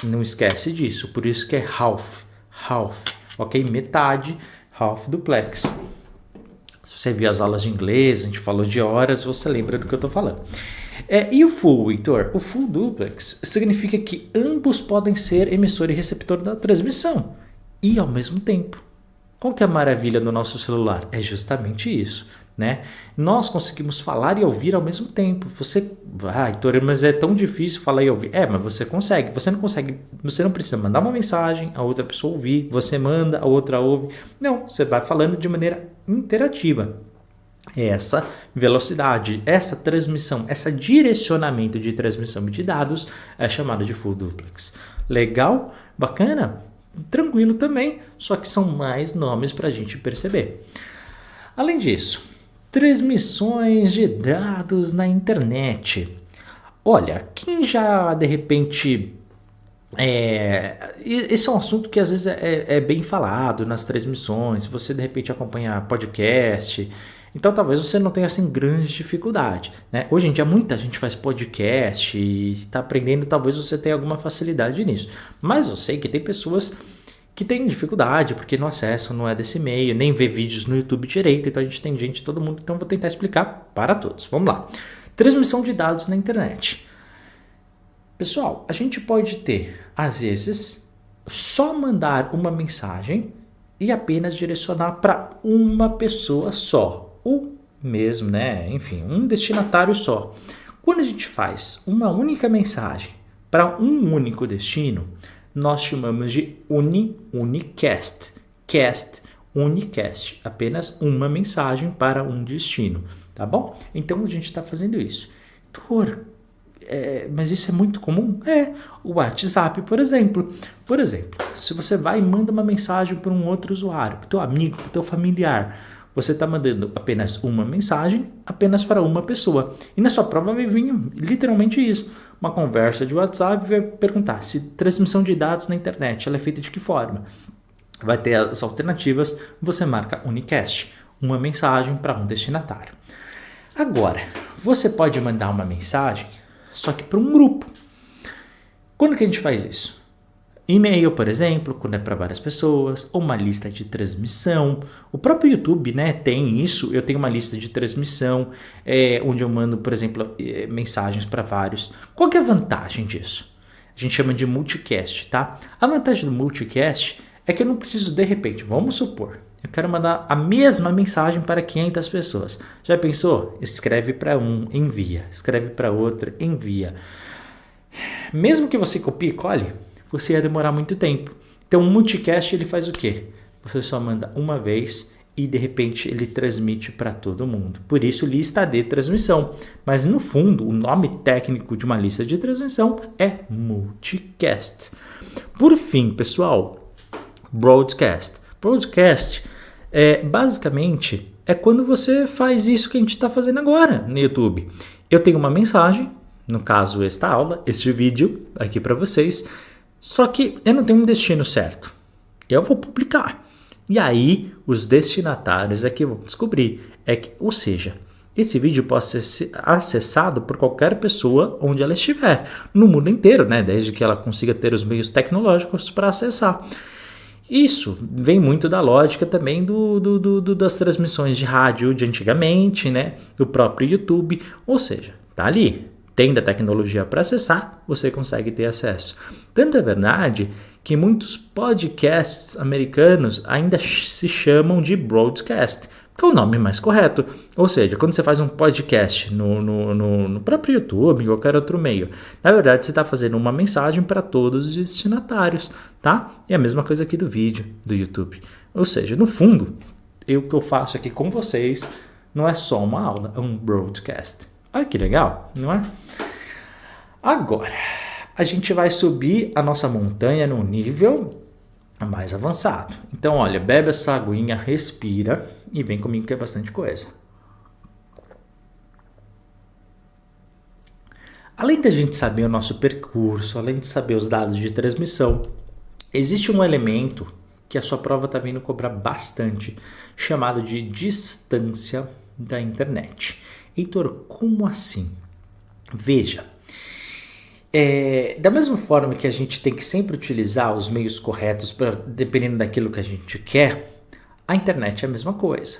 Não esquece disso, por isso que é half, ok? Metade, half duplex. Se você viu as aulas de inglês, a gente falou de horas, você lembra do que eu estou falando. E o full, Heitor? O full duplex significa que ambos podem ser emissor e receptor da transmissão e ao mesmo tempo. Qual que é a maravilha do nosso celular? É justamente isso, né? Nós conseguimos falar e ouvir ao mesmo tempo. Heitor, mas é tão difícil falar e ouvir. Mas você consegue. Você não consegue, você não precisa mandar uma mensagem, a outra pessoa ouvir, você manda, a outra ouve. Não, você vai falando de maneira interativa. Essa velocidade, essa transmissão, esse direcionamento de transmissão de dados é chamado de full duplex. Legal? Bacana? Tranquilo também, só que são mais nomes para a gente perceber. Além disso, transmissões de dados na internet. Olha, quem já de repente... esse é um assunto que às vezes é bem falado nas transmissões, você de repente acompanha podcast, então talvez você não tenha assim grande dificuldade, né? Hoje em dia muita gente faz podcast e está aprendendo, talvez você tenha alguma facilidade nisso, mas eu sei que tem pessoas que têm dificuldade porque não acessam, não é desse meio, nem vê vídeos no YouTube direito, então a gente tem gente, todo mundo, então eu vou tentar explicar para todos. Vamos lá. Transmissão de dados na internet. Pessoal, a gente pode ter, às vezes, só mandar uma mensagem e apenas direcionar para uma pessoa só. Ou mesmo, né? Enfim, um destinatário só. Quando a gente faz uma única mensagem para um único destino, nós chamamos de unicast. Cast, unicast. Apenas uma mensagem para um destino, tá bom? Então a gente está fazendo isso. Mas isso é muito comum? O WhatsApp, por exemplo. Por exemplo, se você vai e manda uma mensagem para um outro usuário, para o teu amigo, para o teu familiar, você está mandando apenas uma mensagem, apenas para uma pessoa. E na sua prova vai vir literalmente isso. Uma conversa de WhatsApp vai perguntar se transmissão de dados na internet ela é feita de que forma. Vai ter as alternativas, você marca unicast, uma mensagem para um destinatário. Agora, você pode mandar uma mensagem só que para um grupo. Quando que a gente faz isso? E-mail, por exemplo, quando é para várias pessoas, ou uma lista de transmissão. O próprio YouTube, né, tem isso. Eu tenho uma lista de transmissão, onde eu mando, por exemplo, mensagens para vários. Qual que é a vantagem disso? A gente chama de multicast, tá? A vantagem do multicast é que eu não preciso, de repente, vamos supor, eu quero mandar a mesma mensagem para 500 pessoas. Já pensou? Escreve para um, envia. Escreve para outro, envia. Mesmo que você copie e cole, você ia demorar muito tempo. Então, o multicast ele faz o quê? Você só manda uma vez e, de repente, ele transmite para todo mundo. Por isso, lista de transmissão. Mas, no fundo, o nome técnico de uma lista de transmissão é multicast. Por fim, pessoal, broadcast. Broadcast, basicamente, é quando você faz isso que a gente está fazendo agora no YouTube. Eu tenho uma mensagem, no caso, esta aula, este vídeo aqui para vocês, só que eu não tenho um destino certo. Eu vou publicar. E aí, os destinatários é que vão descobrir. Ou seja, esse vídeo pode ser acessado por qualquer pessoa onde ela estiver, no mundo inteiro, né? Desde que ela consiga ter os meios tecnológicos para acessar. Isso vem muito da lógica também das transmissões de rádio de antigamente, né? Do próprio YouTube. Ou seja, tá ali. Tendo a tecnologia para acessar, você consegue ter acesso. Tanto é verdade que muitos podcasts americanos ainda se chamam de broadcast, que é o nome mais correto. Ou seja, quando você faz um podcast no próprio YouTube, em qualquer outro meio, na verdade você está fazendo uma mensagem para todos os destinatários, tá? E a mesma coisa aqui do vídeo, do YouTube. Ou seja, no fundo, o que eu faço aqui com vocês não é só uma aula, é um broadcast. Olha que legal, não é? Agora, a gente vai subir a nossa montanha num nível mais avançado. Então, olha, bebe essa aguinha, respira e vem comigo que é bastante coisa. Além da gente saber o nosso percurso, além de saber os dados de transmissão, existe um elemento que a sua prova está vindo cobrar bastante, chamado de distância da internet. Heitor, como assim? Veja, da mesma forma que a gente tem que sempre utilizar os meios corretos dependendo daquilo que a gente quer, a internet é a mesma coisa.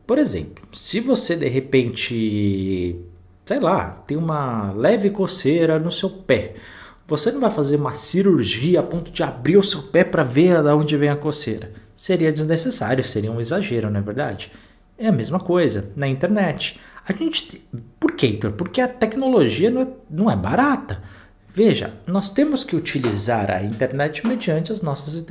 Por exemplo, se você de repente, sei lá, tem uma leve coceira no seu pé, você não vai fazer uma cirurgia a ponto de abrir o seu pé para ver de onde vem a coceira. Seria desnecessário, seria um exagero, não é verdade? É a mesma coisa na internet. Por quê, Heitor? Porque a tecnologia não é barata. Veja, nós temos que utilizar a internet mediante as nossas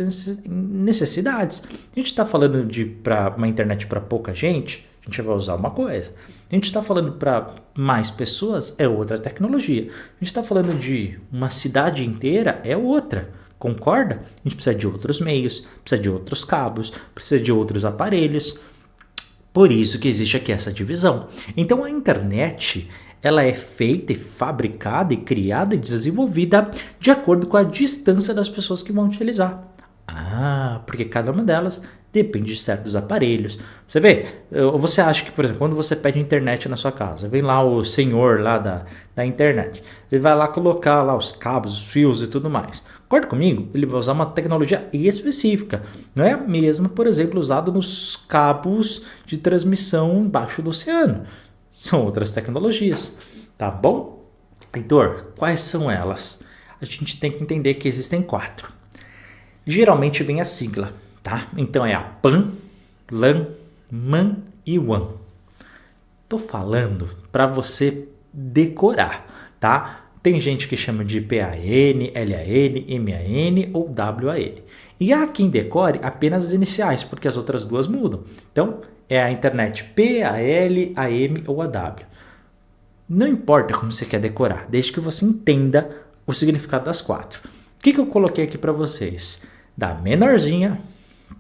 necessidades. A gente está falando de uma internet para pouca gente, a gente vai usar uma coisa. A gente está falando para mais pessoas, é outra tecnologia. A gente está falando de uma cidade inteira, é outra. Concorda? A gente precisa de outros meios, precisa de outros cabos, precisa de outros aparelhos. Por isso que existe aqui essa divisão. Então a internet, ela é feita e fabricada e criada e desenvolvida de acordo com a distância das pessoas que vão utilizar. Porque cada uma delas depende de certos aparelhos. Você vê, você acha que, por exemplo, quando você pede internet na sua casa, vem lá o senhor lá da internet, ele vai lá colocar lá os cabos, os fios e tudo mais. Concorda comigo? Ele vai usar uma tecnologia específica. Não é a mesma, por exemplo, usada nos cabos de transmissão embaixo do oceano. São outras tecnologias, tá bom? Heitor, quais são elas? A gente tem que entender que existem 4. Geralmente vem a sigla, tá? Então é a PAN, LAN, MAN e WAN. Tô falando para você decorar, tá? Tem gente que chama de PAN, LAN, MAN ou WAN. E há quem decore apenas as iniciais, porque as outras duas mudam. Então, é a internet P, a L, a M ou a W. Não importa como você quer decorar, desde que você entenda o significado das 4. O que eu coloquei aqui para vocês? Da menorzinha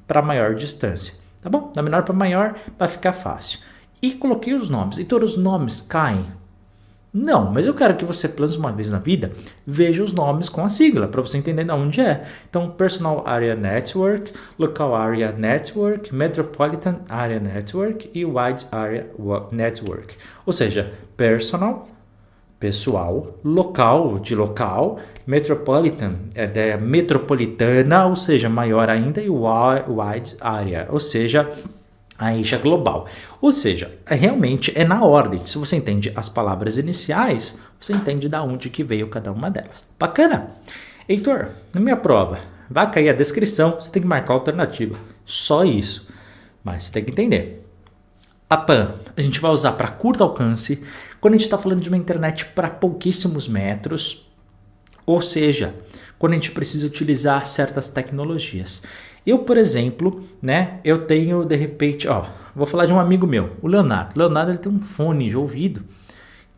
para maior distância, tá bom? Da menor para maior vai ficar fácil. E coloquei os nomes. E todos os nomes caem? Não, mas eu quero que você, pelo menos uma vez na vida, veja os nomes com a sigla, para você entender de onde é. Então, Personal Area Network, Local Area Network, Metropolitan Area Network e Wide Area Network. Ou seja, Personal, pessoal, local, de local, Metropolitan, é da metropolitana, ou seja, maior ainda, e Wide Area, ou seja, a eixa global. Ou seja, realmente é na ordem. Se você entende as palavras iniciais, você entende de onde que veio cada uma delas. Bacana? Heitor, na minha prova, vai cair a descrição, você tem que marcar a alternativa. Só isso. Mas você tem que entender. A PAN a gente vai usar para curto alcance, quando a gente está falando de uma internet para pouquíssimos metros, ou seja, quando a gente precisa utilizar certas tecnologias. Eu, por exemplo, eu tenho, de repente, vou falar de um amigo meu, o Leonardo. O Leonardo ele tem um fone de ouvido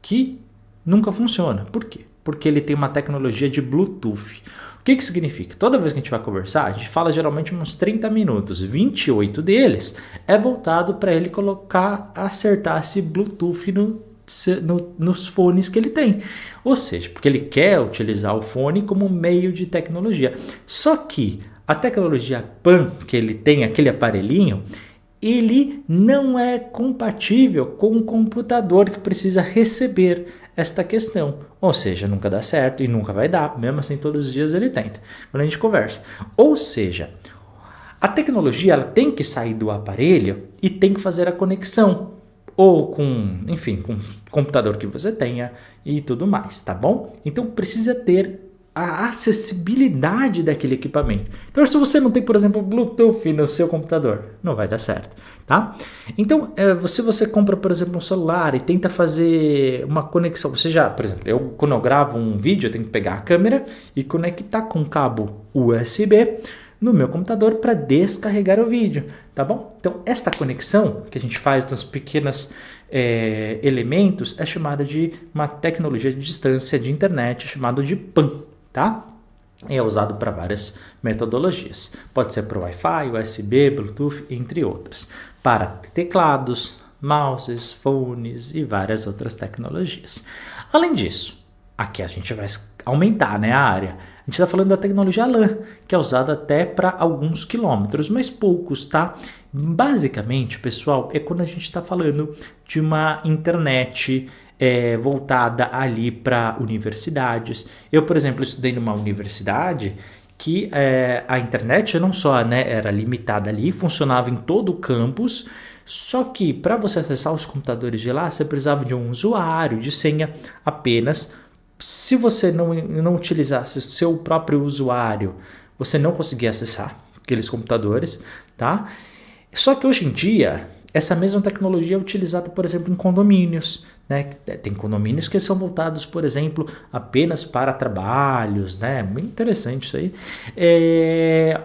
que nunca funciona. Por quê? Porque ele tem uma tecnologia de Bluetooth. O que significa? Toda vez que a gente vai conversar, a gente fala geralmente uns 30 minutos. 28 deles é voltado para ele acertar esse Bluetooth nos fones que ele tem. Ou seja, porque ele quer utilizar o fone como meio de tecnologia. Só que a tecnologia PAN que ele tem, aquele aparelhinho, ele não é compatível com o computador que precisa receber esta questão. Ou seja, nunca dá certo e nunca vai dar. Mesmo assim, todos os dias ele tenta, quando a gente conversa. Ou seja, a tecnologia ela tem que sair do aparelho e tem que fazer a conexão. Ou com o computador que você tenha e tudo mais, tá bom? Então precisa ter a acessibilidade daquele equipamento. Então, se você não tem, por exemplo, Bluetooth no seu computador, não vai dar certo, tá? Então, se você compra, por exemplo, um celular e tenta fazer uma conexão, por exemplo, quando eu gravo um vídeo, eu tenho que pegar a câmera e conectar com um cabo USB no meu computador para descarregar o vídeo, tá bom? Então, esta conexão que a gente faz dos pequenos elementos é chamada de uma tecnologia de distância de internet, chamada de PAN, tá? É usado para várias metodologias. Pode ser para Wi-Fi, USB, Bluetooth, entre outras. Para teclados, mouses, fones e várias outras tecnologias. Além disso, aqui a gente vai aumentar, né, a área. A gente está falando da tecnologia LAN, que é usada até para alguns quilômetros, mas poucos, tá? Basicamente, pessoal, é quando a gente está falando de uma internet voltada ali para universidades. Eu, por exemplo, estudei numa universidade que a internet não só, né, era limitada ali, funcionava em todo o campus, só que para você acessar os computadores de lá, você precisava de um usuário, de senha apenas. Se você não utilizasse o seu próprio usuário, você não conseguia acessar aqueles computadores, tá? Só que hoje em dia, essa mesma tecnologia é utilizada, por exemplo, em condomínios, né? Tem condomínios que são voltados, por exemplo, apenas para trabalhos, né? Muito interessante isso aí.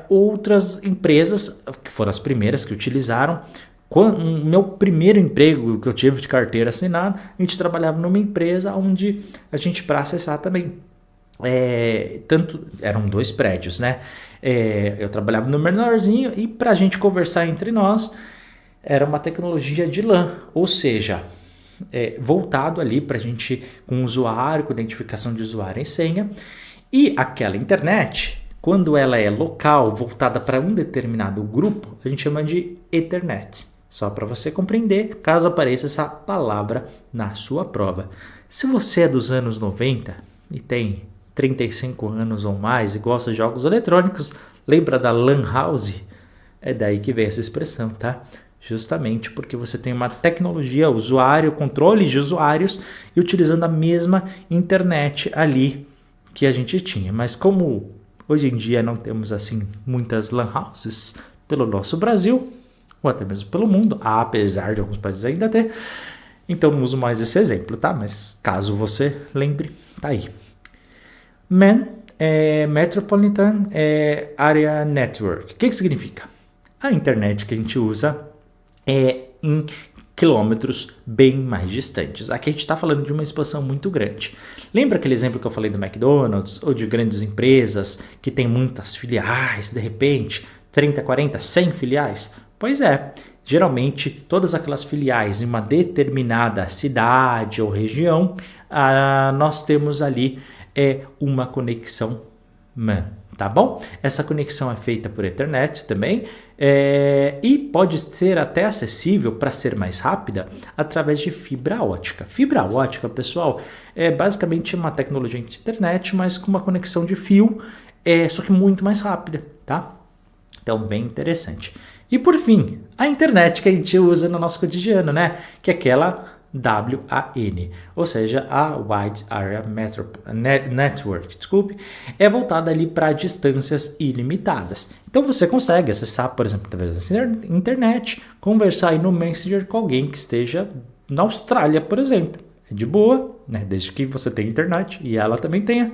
Outras empresas, que foram as primeiras que utilizaram, o meu primeiro emprego que eu tive de carteira assinada, a gente trabalhava numa empresa onde a gente, para acessar também, eram 2 prédios, né? Eu trabalhava no menorzinho e para a gente conversar entre nós, era uma tecnologia de LAN, ou seja, voltado ali para a gente com usuário, com identificação de usuário e senha. E aquela internet, quando ela é local, voltada para um determinado grupo, a gente chama de Ethernet. Só para você compreender, caso apareça essa palavra na sua prova. Se você é dos anos 90 e tem 35 anos ou mais e gosta de jogos eletrônicos, lembra da Lan House? É daí que vem essa expressão, tá? Justamente porque você tem uma tecnologia, usuário, controle de usuários e utilizando a mesma internet ali que a gente tinha. Mas como hoje em dia não temos assim muitas Lan Houses pelo nosso Brasil, ou até mesmo pelo mundo, apesar de alguns países ainda ter, então não uso mais esse exemplo, tá? Mas caso você lembre, tá aí. MAN é Metropolitan Area Network. O que significa? A internet que a gente usa em quilômetros bem mais distantes. Aqui a gente está falando de uma expansão muito grande. Lembra aquele exemplo que eu falei do McDonald's ou de grandes empresas que tem muitas filiais, de repente, 30, 40, 100 filiais? Pois é, geralmente todas aquelas filiais em uma determinada cidade ou região, nós temos ali uma conexão MAN, tá bom? Essa conexão é feita por Ethernet também e pode ser até acessível, para ser mais rápida, através de fibra ótica. Fibra ótica, pessoal, é basicamente uma tecnologia de internet, mas com uma conexão de fio, só que muito mais rápida, tá? Então, bem interessante. E por fim, a internet que a gente usa no nosso cotidiano, né? Que é aquela WAN, ou seja, a Wide Area Network, desculpe, é voltada ali para distâncias ilimitadas. Então você consegue acessar, por exemplo, através da internet, conversar aí no Messenger com alguém que esteja na Austrália, por exemplo. É de boa, né? Desde que você tenha internet e ela também tenha.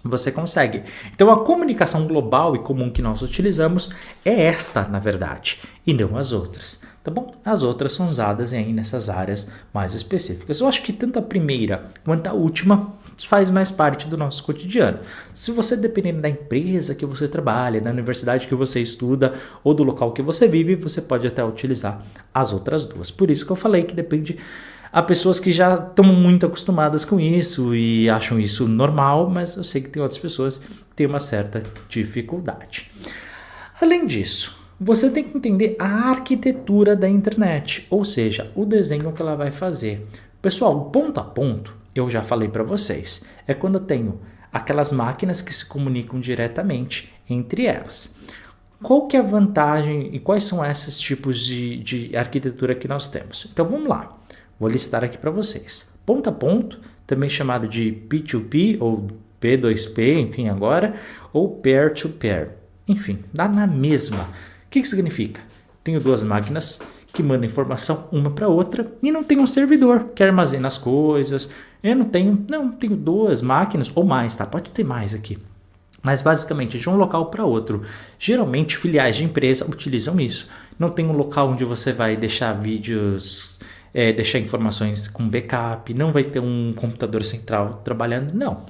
Você consegue. Então a comunicação global e comum que nós utilizamos é esta, na verdade, e não as outras, tá bom? As outras são usadas aí nessas áreas mais específicas. Eu acho que tanto a primeira quanto a última faz mais parte do nosso cotidiano. Se você, dependendo da empresa que você trabalha, da universidade que você estuda ou do local que você vive, você pode até utilizar as outras duas. Por isso que eu falei que depende. Há pessoas que já estão muito acostumadas com isso e acham isso normal, mas eu sei que tem outras pessoas que têm uma certa dificuldade. Além disso, você tem que entender a arquitetura da internet, ou seja, o desenho que ela vai fazer. Pessoal, ponto a ponto, eu já falei para vocês, é quando eu tenho aquelas máquinas que se comunicam diretamente entre elas. Qual que é a vantagem e quais são esses tipos de arquitetura que nós temos? Então vamos lá. Vou listar aqui para vocês. Ponto a ponto, também chamado de P2P ou P2P, enfim, agora, ou peer-to-peer. Enfim, dá na mesma. O que significa? Tenho 2 máquinas que mandam informação uma para outra e não tenho um servidor que armazena as coisas. Eu tenho 2 máquinas ou mais, tá? Pode ter mais aqui. Mas basicamente de um local para outro. Geralmente filiais de empresa utilizam isso. Não tem um local onde você vai deixar vídeos... deixar informações com backup, não vai ter um computador central trabalhando, não.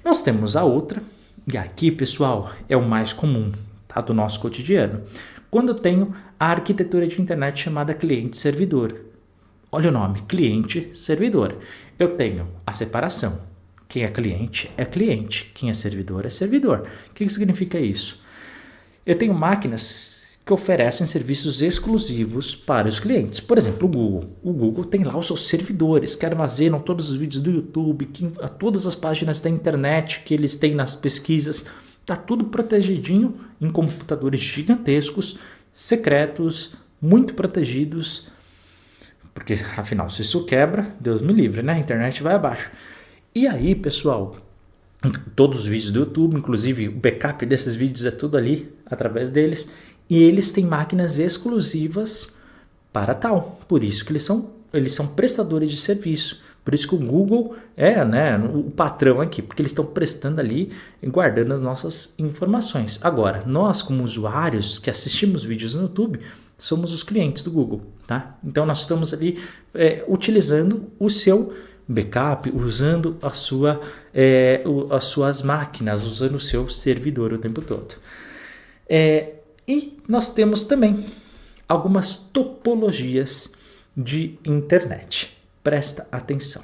Nós temos a outra, e aqui, pessoal, é o mais comum, tá, do nosso cotidiano, quando eu tenho a arquitetura de internet chamada cliente-servidor. Olha o nome, cliente-servidor. Eu tenho a separação Quem é cliente é cliente, quem é servidor é servidor. O que significa isso? Eu tenho máquinas que oferecem serviços exclusivos para os clientes. Por exemplo, o Google. O Google tem lá os seus servidores que armazenam todos os vídeos do YouTube, todas as páginas da internet que eles têm nas pesquisas. Está tudo protegidinho em computadores gigantescos, secretos, muito protegidos. Porque, afinal, se isso quebra, Deus me livre, né? A internet vai abaixo. E aí, pessoal, todos os vídeos do YouTube, inclusive o backup desses vídeos é tudo ali, através deles. E eles têm máquinas exclusivas para tal. Por isso que eles são prestadores de serviço. Por isso que o Google é, né, o patrão aqui, porque eles estão prestando ali e guardando as nossas informações. Agora, nós como usuários que assistimos vídeos no YouTube, somos os clientes do Google, tá? Então nós estamos ali utilizando o seu backup, usando as suas máquinas, usando o seu servidor o tempo todo. E nós temos também algumas topologias de internet. Presta atenção.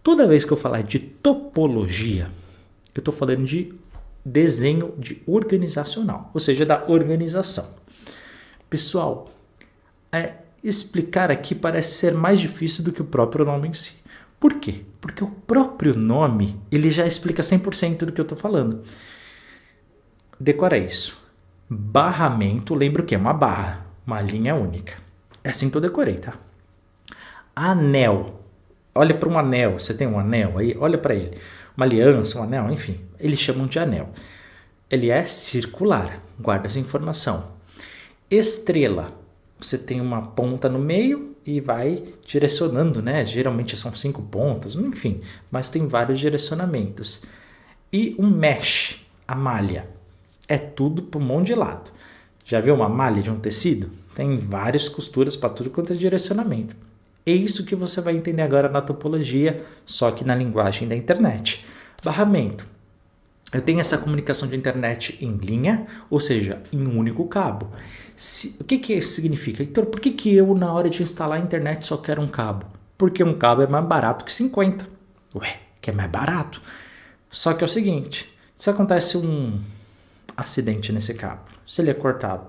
Toda vez que eu falar de topologia, eu estou falando de desenho organizacional, ou seja, da organização. Pessoal, explicar aqui parece ser mais difícil do que o próprio nome em si. Por quê? Porque o próprio nome ele já explica 100% do que eu estou falando. Decora isso. Barramento, lembra o que? Uma barra, uma linha única. É assim que eu decorei, tá? Anel. Olha para um anel. Você tem um anel aí? Olha para ele. Uma aliança, um anel, enfim. Eles chamam de anel. Ele é circular. Guarda essa informação. Estrela. Você tem uma ponta no meio e vai direcionando, né? Geralmente são 5 pontas, enfim. Mas tem vários direcionamentos. E um mesh, a malha. É tudo para um monte de lado. Já viu uma malha de um tecido? Tem várias costuras para tudo quanto é direcionamento. É isso que você vai entender agora na topologia, só que na linguagem da internet. Barramento. Eu tenho essa comunicação de internet em linha, ou seja, em um único cabo. O que isso significa? Então, por que eu, na hora de instalar a internet, só quero um cabo? Porque um cabo é mais barato que 50. Ué, que é mais barato. Só que é o seguinte, se acontece um acidente nesse cabo, se ele é cortado,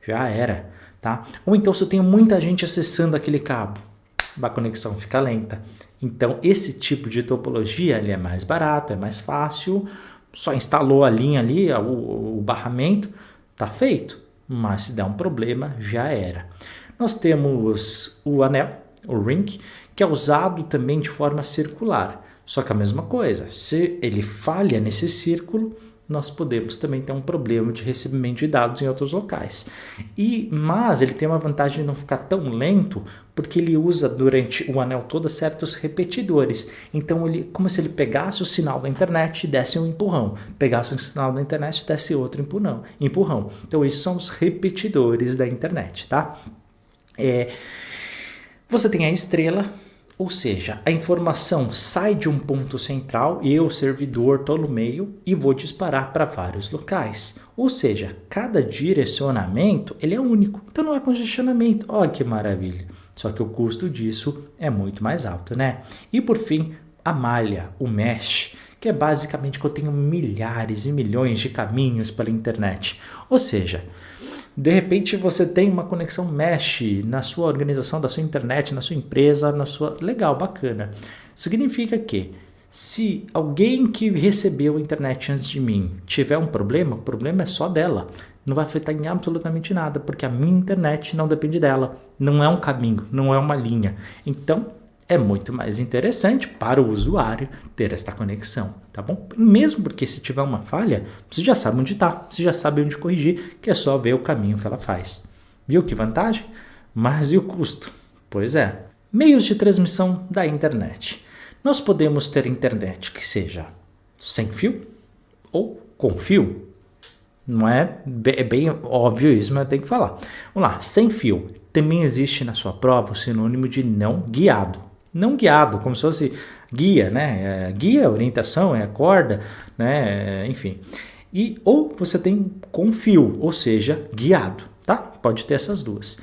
já era, tá? Ou então se eu tenho muita gente acessando aquele cabo, a conexão fica lenta. Então esse tipo de topologia ele é mais barato, é mais fácil, só instalou a linha ali, o barramento, tá feito. Mas se der um problema, já era. Nós temos o anel, o ring, que é usado também de forma circular. Só que a mesma coisa, se ele falha nesse círculo, nós podemos também ter um problema de recebimento de dados em outros locais. Mas ele tem uma vantagem de não ficar tão lento, porque ele usa durante o anel todo certos repetidores. Então, como se ele pegasse o sinal da internet e desse um empurrão. Pegasse o sinal da internet e desse outro empurrão. Então, esses são os repetidores da internet, tá? Você tem a estrela. Ou seja, a informação sai de um ponto central e eu, servidor, estou no meio e vou disparar para vários locais. Ou seja, cada direcionamento ele é único, então não há congestionamento. Olha que maravilha! Só que o custo disso é muito mais alto, né? E por fim, a malha, o mesh, que é basicamente que eu tenho milhares e milhões de caminhos pela internet. Ou seja, de repente você tem uma conexão mesh na sua organização, da sua internet, na sua empresa, Legal, bacana. Significa que se alguém que recebeu a internet antes de mim tiver um problema, o problema é só dela. Não vai afetar em absolutamente nada, porque a minha internet não depende dela. Não é um caminho, não é uma linha. Então, é muito mais interessante para o usuário ter esta conexão, tá bom? Mesmo porque se tiver uma falha, você já sabe onde está, você já sabe onde corrigir, que é só ver o caminho que ela faz. Viu que vantagem? Mas e o custo? Pois é. Meios de transmissão da internet. Nós podemos ter internet que seja sem fio ou com fio. Não é bem óbvio isso, mas eu tenho que falar. Vamos lá, sem fio. Também existe na sua prova o sinônimo de não guiado. Não guiado, como se fosse guia, né? Guia, orientação, é a corda, né? Enfim. Ou você tem com fio, ou seja, guiado, tá? Pode ter essas duas.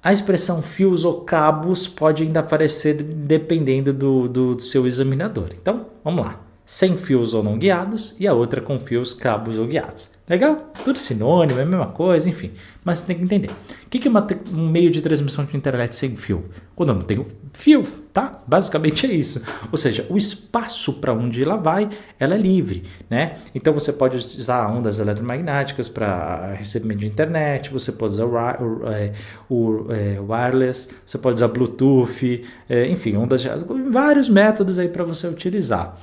A expressão fios ou cabos pode ainda aparecer dependendo do seu examinador. Então, vamos lá. sem fios ou não guiados e a outra com fios, cabos ou guiados. Legal? Tudo sinônimo, é a mesma coisa, enfim. Mas você tem que entender. O que é um meio de transmissão de internet sem fio? Quando eu não tenho fio, tá? Basicamente é isso. Ou seja, o espaço para onde ela vai, ela é livre, né? Então você pode usar ondas eletromagnéticas para recebimento de internet, você pode usar wireless, você pode usar Bluetooth, enfim, vários métodos aí para você utilizar.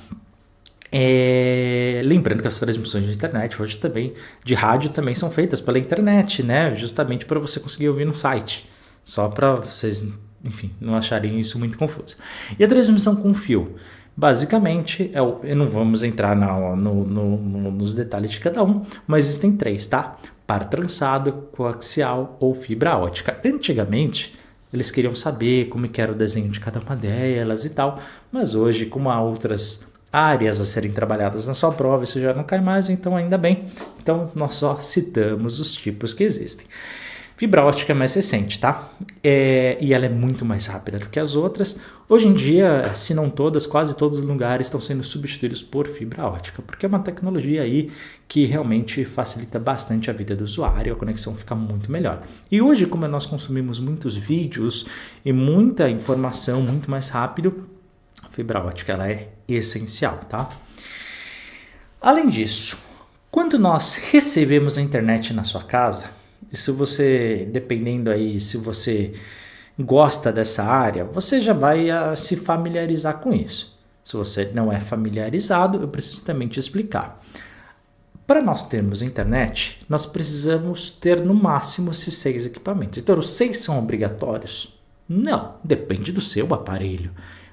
Lembrando que as transmissões de internet hoje também, de rádio também são feitas pela internet, né? Justamente para você conseguir ouvir no site. Só para vocês, enfim, não acharem isso muito confuso. E a transmissão com fio? Basicamente, não vamos entrar nos detalhes de cada um, mas existem 3, tá? Par trançado, coaxial ou fibra ótica. Antigamente, eles queriam saber como que era o desenho de cada uma delas e tal, mas hoje, como há outras áreas a serem trabalhadas na sua prova, isso já não cai mais, então ainda bem. Então nós só citamos os tipos que existem. Fibra ótica é mais recente, tá? E ela é muito mais rápida do que as outras. Hoje em dia, se não todas, quase todos os lugares estão sendo substituídos por fibra ótica, porque é uma tecnologia aí que realmente facilita bastante a vida do usuário, a conexão fica muito melhor. E hoje, como nós consumimos muitos vídeos e muita informação muito mais rápido, a fibra ótica ela é essencial, tá? Além disso, quando nós recebemos a internet na sua casa, e se você, dependendo aí, se você gosta dessa área, você já vai se familiarizar com isso. Se você não é familiarizado, eu preciso também te explicar. Para nós termos internet, nós precisamos ter no máximo esses 6 equipamentos. Então, os 6 são obrigatórios? Não, depende do seu aparelho.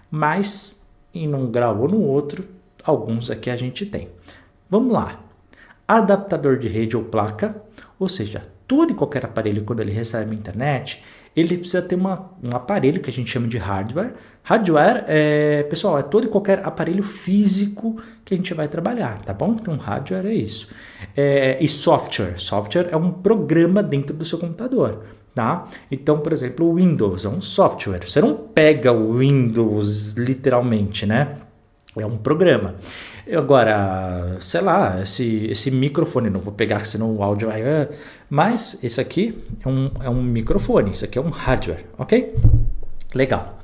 Mas em um grau ou no outro, alguns aqui a gente tem. Vamos lá. Adaptador de rede ou placa, ou seja, todo e qualquer aparelho, quando ele recebe a internet, ele precisa ter um aparelho que a gente chama de hardware. Hardware, pessoal, é todo e qualquer aparelho físico que a gente vai trabalhar, tá bom? Então, hardware é isso. E software. Software é um programa dentro do seu computador. Tá? Então, por exemplo, o Windows é um software. Você não pega o Windows literalmente, né? É um programa. Agora, sei lá, esse microfone, não vou pegar senão o áudio vai... Mas esse aqui é um microfone, isso aqui é um hardware, ok? Legal.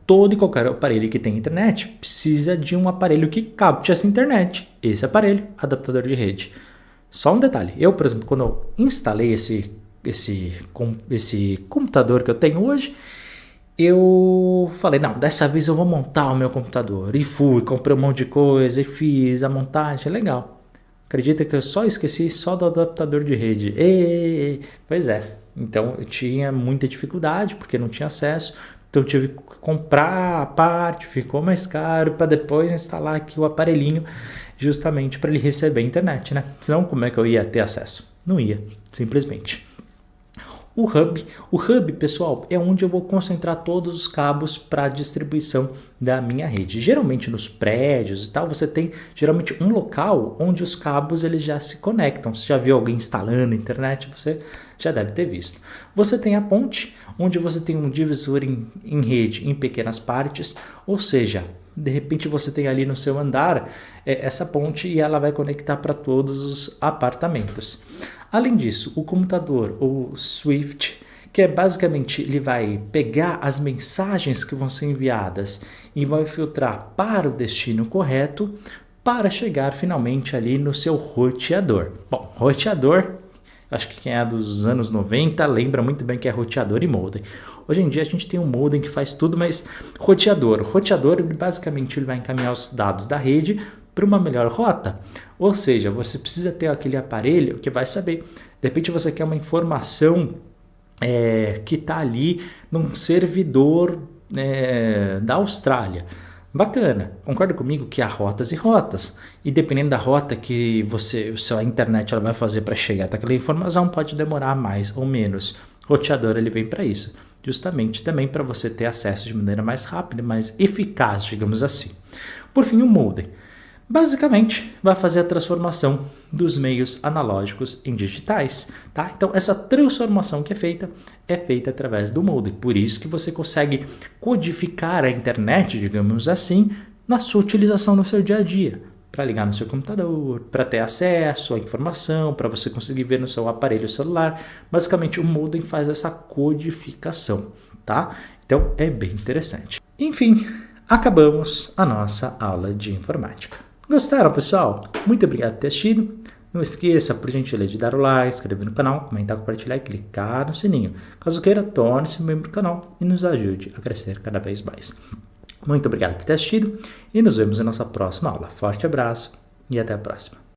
Todo e qualquer aparelho que tem internet precisa de um aparelho que capte essa internet. Esse aparelho, adaptador de rede. Só um detalhe. Eu, por exemplo, quando eu instalei esse computador que eu tenho hoje, eu falei, não, dessa vez eu vou montar o meu computador. E fui, comprei um monte de coisa e fiz a montagem, legal. Acredita que eu só esqueci do adaptador de rede. Pois é, então eu tinha muita dificuldade porque não tinha acesso. Então eu tive que comprar a parte, ficou mais caro para depois instalar aqui o aparelhinho justamente para ele receber a internet, né? Senão como é que eu ia ter acesso? Não ia, simplesmente. O hub, pessoal, é onde eu vou concentrar todos os cabos para a distribuição da minha rede. Geralmente nos prédios e tal, você tem geralmente um local onde os cabos eles já se conectam. Você já viu alguém instalando a internet? Você já deve ter visto. Você tem a ponte, onde você tem um divisor em rede em pequenas partes, ou seja, de repente você tem ali no seu andar essa ponte e ela vai conectar para todos os apartamentos. Além disso, o computador, o Swift, que é basicamente ele vai pegar as mensagens que vão ser enviadas e vai filtrar para o destino correto para chegar finalmente ali no seu roteador. Bom, roteador, acho que quem é dos anos 90 lembra muito bem que é roteador e modem. Hoje em dia a gente tem um modem que faz tudo, mas roteador, ele basicamente ele vai encaminhar os dados da rede para uma melhor rota. Ou seja, você precisa ter aquele aparelho que vai saber. De repente você quer uma informação que está ali num servidor da Austrália. Bacana, concorda comigo que há rotas e rotas. E dependendo da rota que sua internet ela vai fazer para chegar até aquela informação, pode demorar mais ou menos. O roteador ele vem para isso. Justamente também para você ter acesso de maneira mais rápida, mais eficaz, digamos assim. Por fim, o modem. Basicamente, vai fazer a transformação dos meios analógicos em digitais, tá? Então, essa transformação que é feita através do modem. Por isso que você consegue codificar a internet, digamos assim, na sua utilização no seu dia a dia, para ligar no seu computador, para ter acesso à informação, para você conseguir ver no seu aparelho celular. Basicamente, o modem faz essa codificação, tá? Então, é bem interessante. Enfim, acabamos a nossa aula de informática. Gostaram, pessoal? Muito obrigado por ter assistido. Não esqueça, por gentileza, de dar o like, inscrever no canal, comentar, compartilhar e clicar no sininho. Caso queira, torne-se membro do canal e nos ajude a crescer cada vez mais. Muito obrigado por ter assistido e nos vemos em nossa próxima aula. Forte abraço e até a próxima.